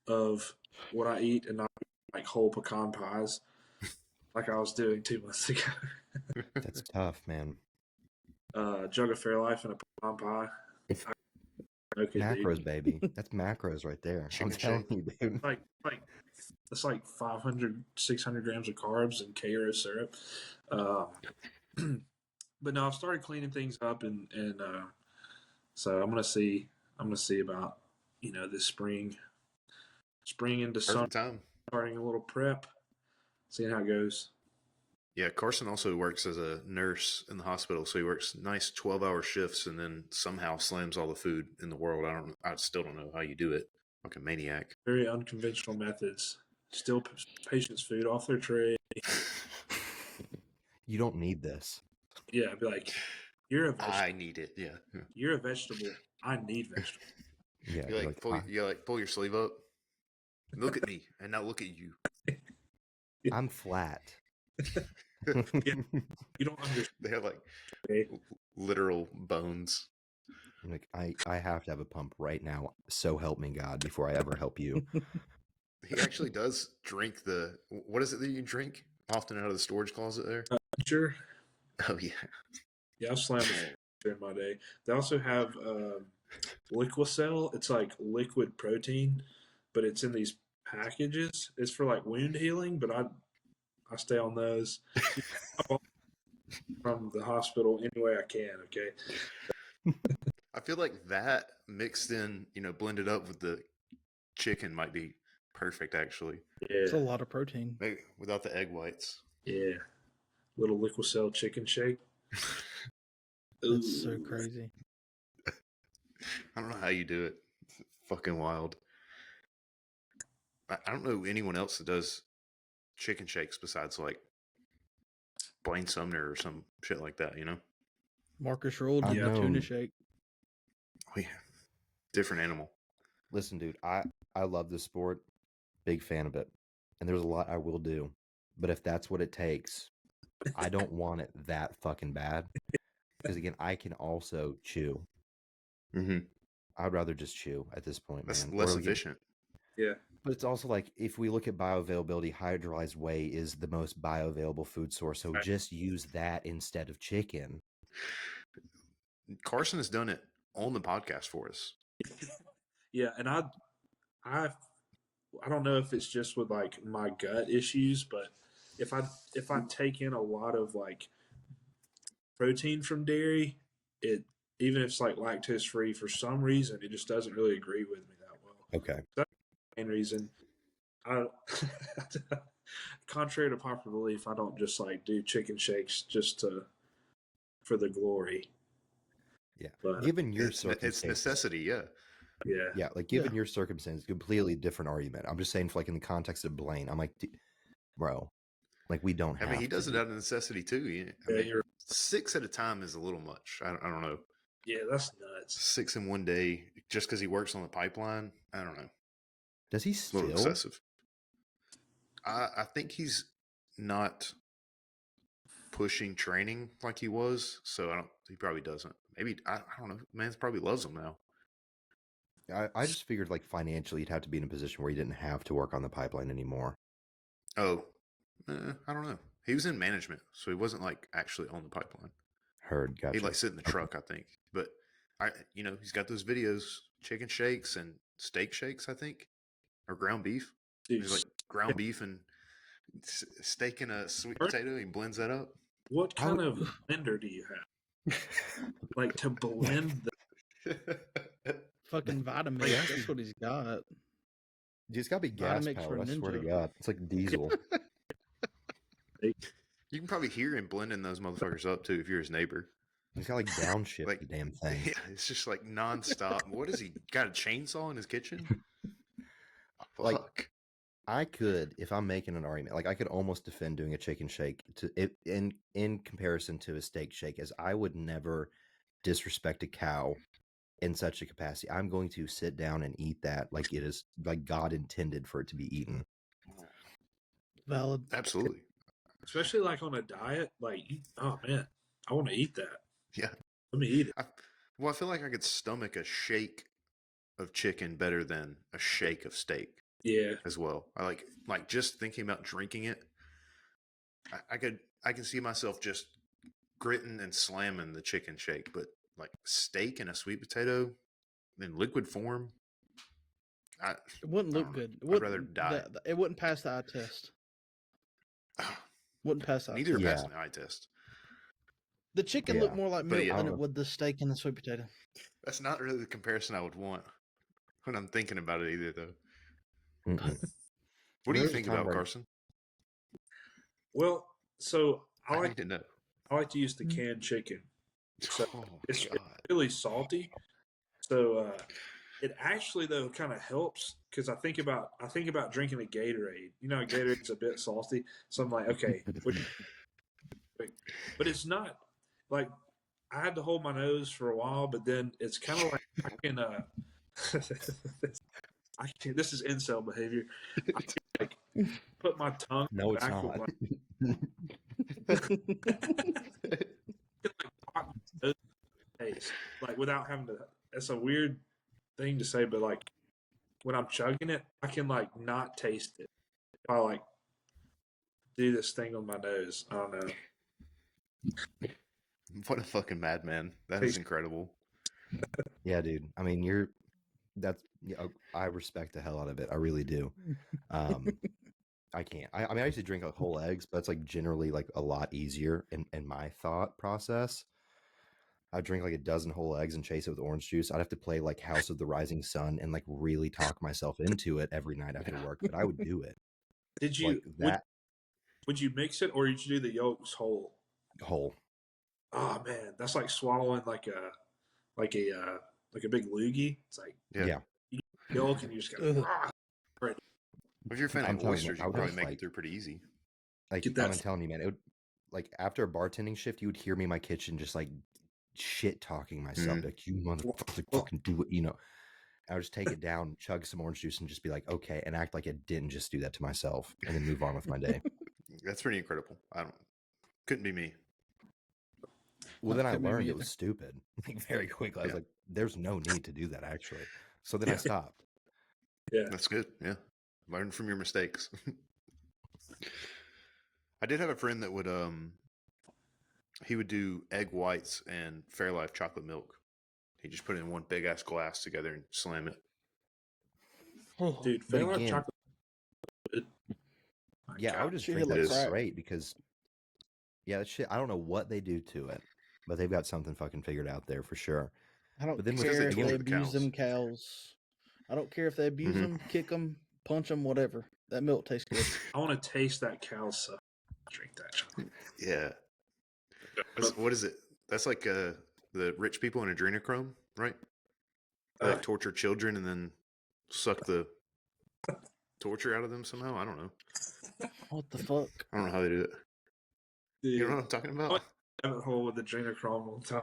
of what I eat and not like whole pecan pies like I was doing 2 months ago. That's tough, man. Jug of Fairlife and a pecan pie. Okay, macros, dude. Baby. That's macros right there. I'm telling you, dude. It's like 500, 600 grams of carbs and Karo syrup. But no, I've started cleaning things up, and so I'm gonna see about this spring into summer, starting a little prep, seeing how it goes. Yeah, Carson also works as a nurse in the hospital, so he works nice 12-hour shifts and then somehow slams all the food in the world. I still don't know how you do it, like a maniac. Very unconventional methods. Steal patients' food off their tray. You don't need this. Yeah, I'd be like, you're a vegetable. I need it. Yeah. You're a vegetable. I need vegetables. Yeah. You pull your sleeve up. Look at me, and now look at you. I'm flat. Yeah, you don't understand. They have like literal bones. Like I have to have a pump right now. So help me God before I ever help you. He actually does drink what is it that you drink often out of the storage closet there? Sure. Oh yeah. Yeah, I've slammed it during my day. They also have Liquicell. It's like liquid protein, but it's in these packages. It's for like wound healing, but I stay on those from the hospital any way I can. Okay. I feel like that mixed in, blended up with the chicken might be perfect. Actually, yeah, it's a lot of protein. Maybe without the egg whites. Yeah, little Liquicell chicken shake. That's so crazy. I don't know how you do it. It's fucking wild. I don't know anyone else that does chicken shakes besides like Blaine Sumner or some shit like that, Marcus rolled tuna shake. Oh, yeah. Different animal. Listen, dude, I love this sport. Big fan of it. And there's a lot I will do. But if that's what it takes, I don't want it that fucking bad. Because again, I can also chew. Mm-hmm. I'd rather just chew at this point, That's man. less efficient. Yeah. But it's also like, if we look at bioavailability, hydrolyzed whey is the most bioavailable food source. So just use that instead of chicken. Carson has done it on the podcast for us. Yeah, and I don't know if it's just with like my gut issues, but if I take in a lot of like protein from dairy, even if it's like lactose free, for some reason it just doesn't really agree with me that well. Okay. That's the main reason. Contrary to popular belief, I don't just like do chicken shakes just for the glory. Yeah. But given your circumstances, it's necessity. Yeah. Yeah. Yeah. Like given your circumstances, completely different argument. I'm just saying, for like in the context of Blaine, I'm like, bro, Like we don't have. I mean, he does it out of necessity too. I mean, 6 at a time is a little much. I don't know. Yeah, that's nuts. 6 in one day just because he works on the pipeline. I don't know. Does he still? A little excessive. I think he's not pushing training like he was, so he probably doesn't. Maybe I don't know. Man probably loves him now. I just figured like financially he'd have to be in a position where he didn't have to work on the pipeline anymore. Oh, I don't know. He was in management, so he wasn't like actually on the pipeline. Heard, gotcha. He'd like sit in the truck, I think. But he's got those videos, chicken shakes and steak shakes, I think, or ground beef. He's like ground beef and steak and a sweet potato. He blends that up. What kind of blender do you have? Like to blend the fucking vitamin. That's what he's got. He's got to be gas powered. I swear to God, it's like diesel. You can probably hear him blending those motherfuckers up too if you're his neighbor. He's got like downshift the damn thing. Yeah, it's just like nonstop. What is he got a chainsaw in his kitchen? Like I could, if I'm making an argument, like I could almost defend doing a chicken shake in comparison to a steak shake, as I would never disrespect a cow in such a capacity. I'm going to sit down and eat that like it is like God intended for it to be eaten. Valid. Absolutely. Especially like on a diet, like, oh man, I want to eat that. Yeah. Let me eat it. I feel like I could stomach a shake of chicken better than a shake of steak. Yeah. As well. I like just thinking about drinking it. I can see myself just gritting and slamming the chicken shake, but like steak and a sweet potato in liquid form, it wouldn't look good. I'd rather die. It wouldn't pass the eye test. Wouldn't pass the eye test. Neither passing the eye test. The chicken looked more like milk than it would the steak and the sweet potato. That's not really the comparison I would want when I'm thinking about it either, though. What do you think about Carson? Well, so I like to know. I like to use the canned chicken. So it's really salty. So it actually though kind of helps because I think about drinking a Gatorade. You know, Gatorade's a bit salty, so I'm like, okay, but it's not like I had to hold my nose for a while, but then it's kind of like I can. This is incel behavior. I can, like, put my tongue. No, it's not. Like without having to. It's a weird thing to say, but like when I'm chugging it, I can like not taste it. If I like do this thing on my nose, I don't know. What a fucking madman! That is incredible. Yeah, dude. I mean, I respect the hell out of it. I really do. I can't. I mean, I used to drink like whole eggs, but it's like generally like a lot easier in my thought process. I'd drink like a dozen whole eggs and chase it with orange juice. I'd have to play like House of the Rising Sun and like really talk myself into it every night after work, but I would do it. Did you would you mix it or did you do the yolks whole? Whole. Oh man, that's like swallowing like a big loogie. It's like yeah. You yolk and you just go. If you're a fan of oysters, you would probably make it through pretty easy. Like I'm telling you, man, it would like after a bartending shift, you would hear me in my kitchen just like shit talking myself, like you motherfucker, fucking do it, you know. I would just take it down, chug some orange juice, and just be like, okay, and act like I didn't just do that to myself, and then move on with my day. That's pretty incredible. Couldn't be me. Well, then I learned it was stupid like very quickly. I was like, there's no need to do that actually. So then I stopped. Yeah, that's good. Yeah, learn from your mistakes. I did have a friend that would he would do egg whites and Fairlife chocolate milk. He just put it in one big ass glass together and slam it. Dude, Fairlife chocolate. I would just drink that straight because that shit. I don't know what they do to it, but they've got something fucking figured out there for sure. I don't care if they abuse them cows. I don't care if they abuse them, kick them, punch them, whatever. That milk tastes good. I want to taste that cow stuff. Drink that chocolate. Yeah. What is it? That's like the rich people in adrenochrome, right? They like torture children and then suck the torture out of them somehow. I don't know. What the fuck? I don't know how they do it. Dude, you know what I'm talking about? Rabbit hole with adrenochrome one time.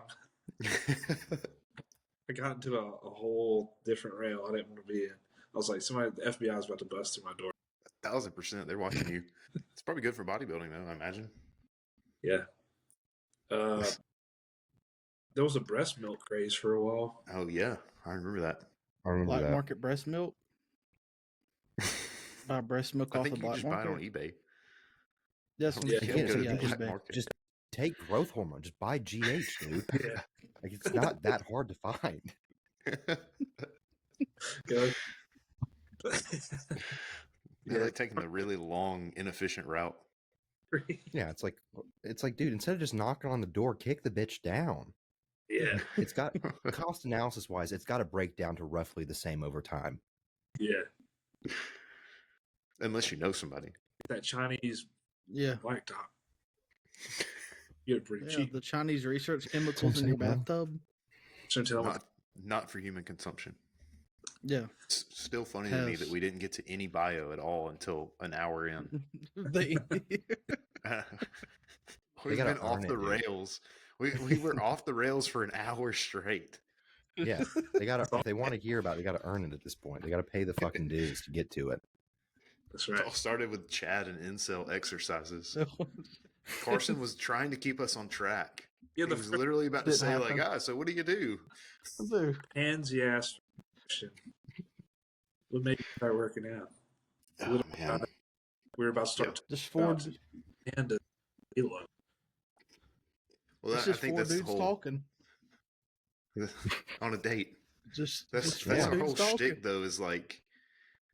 I got into a whole different rail I didn't want to be in. I was like, the FBI is about to bust through my door. 1,000%. They're watching you. It's probably good for bodybuilding, though, I imagine. Yeah. There was a breast milk craze for a while. Oh, yeah. I remember that. Black market breast milk? Buy breast milk off the black market? I think you just buy it on eBay. That's what eBay. Just take growth hormone. Just buy GH, dude. Yeah. Like, it's not that hard to find. They're like taking the really long, inefficient route. Yeah, it's like, dude, instead of just knocking on the door, kick the bitch down. Yeah. It's got, cost analysis wise, it's got to break down to roughly the same over time. Yeah. Unless you know somebody. That Chinese blacktop. Get it pretty cheap. The Chinese research chemicals in your bathtub. Not for human consumption. Yeah. It's still funny to me that we didn't get to any bio at all until an hour in. We've been off the rails. We were off the rails for an hour straight. Yeah. If they want to hear about it, they got to earn it at this point. They got to pay the fucking dues to get to it. That's right. It all started with Chad and incel exercises. Carson was trying to keep us on track. Yeah, he was literally about to say, like, so what do you do? Handsy ass. What made you start working out? Oh, man. We were about to start. Just four and Halo. Well, I think that's the whole talking on a date. That's our whole shtick, though, is like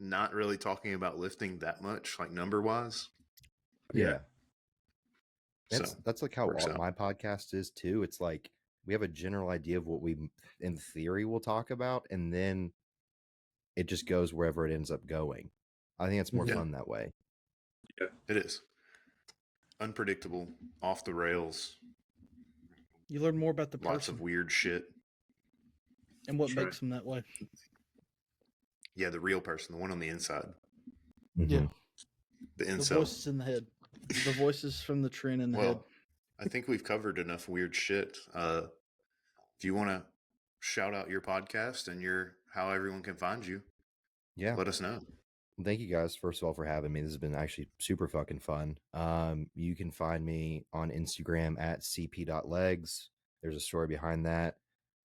not really talking about lifting that much, like number wise. Yeah. That's like how my podcast is too. It's like we have a general idea of what we, in theory, will talk about, and then it just goes wherever it ends up going. I think it's more fun that way. Yeah, it is. Unpredictable, off the rails. You learn more about the person. Lots of weird shit. And what makes them that way. Yeah, the real person, the one on the inside. Mm-hmm. Yeah. The incel. The voices in the head. The voices from the trend in the head. I think we've covered enough weird shit. If you want to shout out your podcast and how everyone can find you, let us know. Thank you guys, first of all, for having me. This has been actually super fucking fun. You can find me on Instagram at cp.legs. There's a story behind that.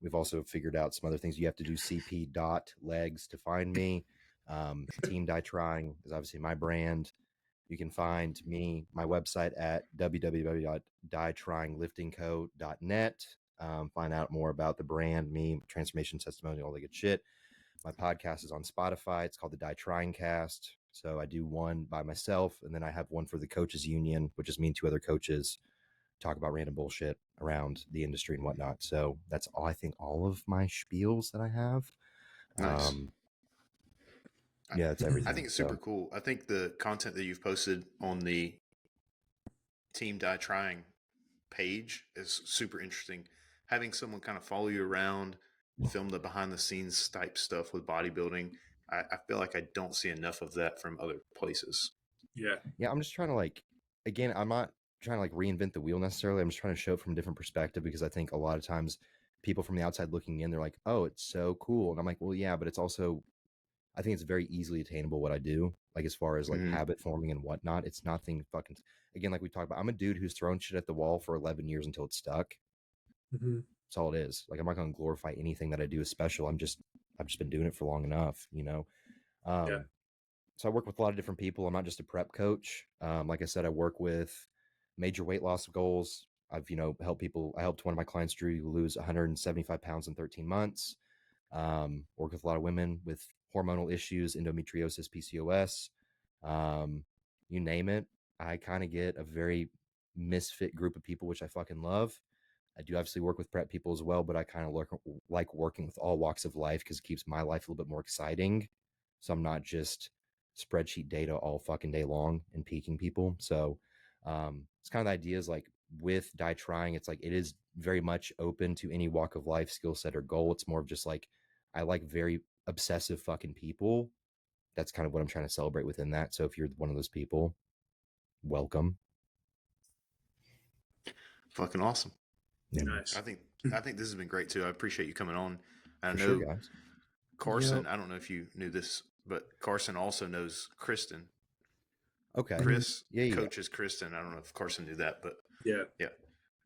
We've also figured out some other things. You have to do cp.legs to find me. Team Die Trying is obviously my brand. You can find me, my website at www.dietryingliftingco.net. Find out more about the brand, me, transformation testimonial, all the good shit. My podcast is on Spotify. It's called the Die Trying Cast. So I do one by myself, and then I have one for the Coaches Union, which is me and two other coaches talk about random bullshit around the industry and whatnot. So that's all, I think, all of my spiels that I have. Nice. Yeah, it's everything. I think it's super cool. I think the content that you've posted on the Team Die Trying page is super interesting. Having someone kind of follow you around, film the behind the scenes type stuff with bodybuilding. I feel like I don't see enough of that from other places. Yeah. Yeah, I'm just trying to again, I'm not trying to reinvent the wheel necessarily. I'm just trying to show it from a different perspective, because I think a lot of times people from the outside looking in, they're like, oh, it's so cool. And I'm like, well, yeah, but it's also, I think it's very easily attainable what I do. Like, as far as habit forming and whatnot, it's nothing fucking, again, like we talked about, I'm a dude who's thrown shit at the wall for 11 years until it's stuck. Mm-hmm. That's all it is. Like, I'm not going to glorify anything that I do as special. I've just been doing it for long enough, So I work with a lot of different people. I'm not just a prep coach. Like I said, I work with major weight loss goals. I've, helped people. I helped one of my clients, Drew, lose 175 pounds in 13 months. Work with a lot of women with hormonal issues, endometriosis, PCOS, you name it. I kind of get a very misfit group of people, which I fucking love. I do obviously work with prep people as well, but I kind of like working with all walks of life because it keeps my life a little bit more exciting. So I'm not just spreadsheet data all fucking day long and peaking people. So it's kind of the idea is like with Die Trying, it's like it is very much open to any walk of life, skill set, or goal. It's more of just like, I like very obsessive fucking people. That's kind of what I'm trying to celebrate within that. So if you're one of those people, welcome. Fucking awesome. Yeah. Nice. I think this has been great too. I appreciate you coming on. I know sure, guys. Carson, yep. I don't know if you knew this, but Carson also knows Kristen. Okay. Chris coaches Kristen. I don't know if Carson knew that, but yeah.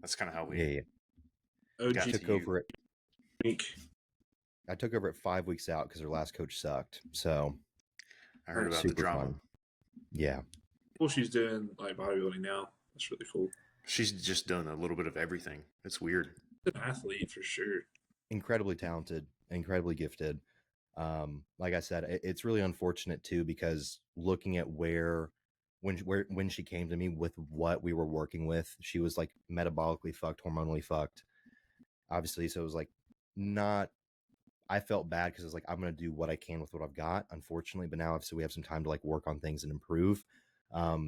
That's kind of how we took over it. I took over it 5 weeks out because her last coach sucked. So I heard about the drama. Fun. Yeah. Well, she's doing like bodybuilding now. That's really cool. She's just done a little bit of everything. It's weird. An athlete for sure. Incredibly talented, incredibly gifted. Like I said, it's really unfortunate too, because looking at when she came to me with what we were working with, she was like metabolically fucked, hormonally fucked, obviously. So it was like I felt bad because I was like, I'm going to do what I can with what I've got, unfortunately. But now obviously we have some time to like work on things and improve.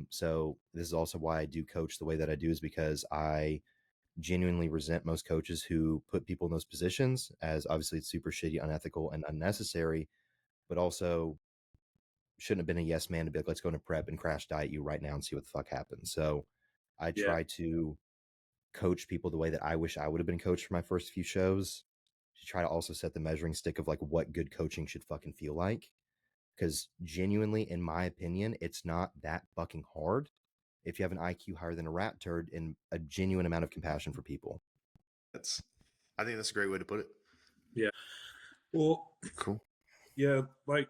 So this is also why I do coach the way that I do, is because I genuinely resent most coaches who put people in those positions, as obviously it's super shitty, unethical, and unnecessary, but also shouldn't have been a yes man to be like, let's go into prep and crash diet you right now and see what the fuck happens. So I try to coach people the way that I wish I would have been coached for my first few shows, to try to also set the measuring stick of like what good coaching should fucking feel like. Because genuinely, in my opinion, it's not that fucking hard if you have an IQ higher than a rat turd and a genuine amount of compassion for people. I think that's a great way to put it. Yeah. Well, cool. Yeah, like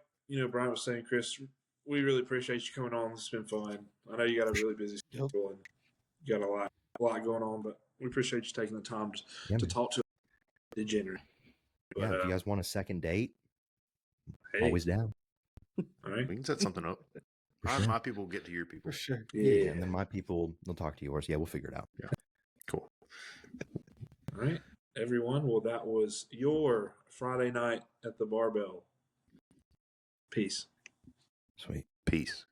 Brian was saying, Chris, we really appreciate you coming on. It's been fun. I know you got a really busy schedule and you got a lot going on, but we appreciate you taking the time to talk to a degenerate. But, if you guys want a second date, always down. All right, we can set something up. My people will get to your people for sure. Yeah, and then my people, they'll talk to yours. Yeah, we'll figure it out. Yeah, cool. All right, everyone. Well, that was your Friday night at the barbell. Peace. Sweet. Peace.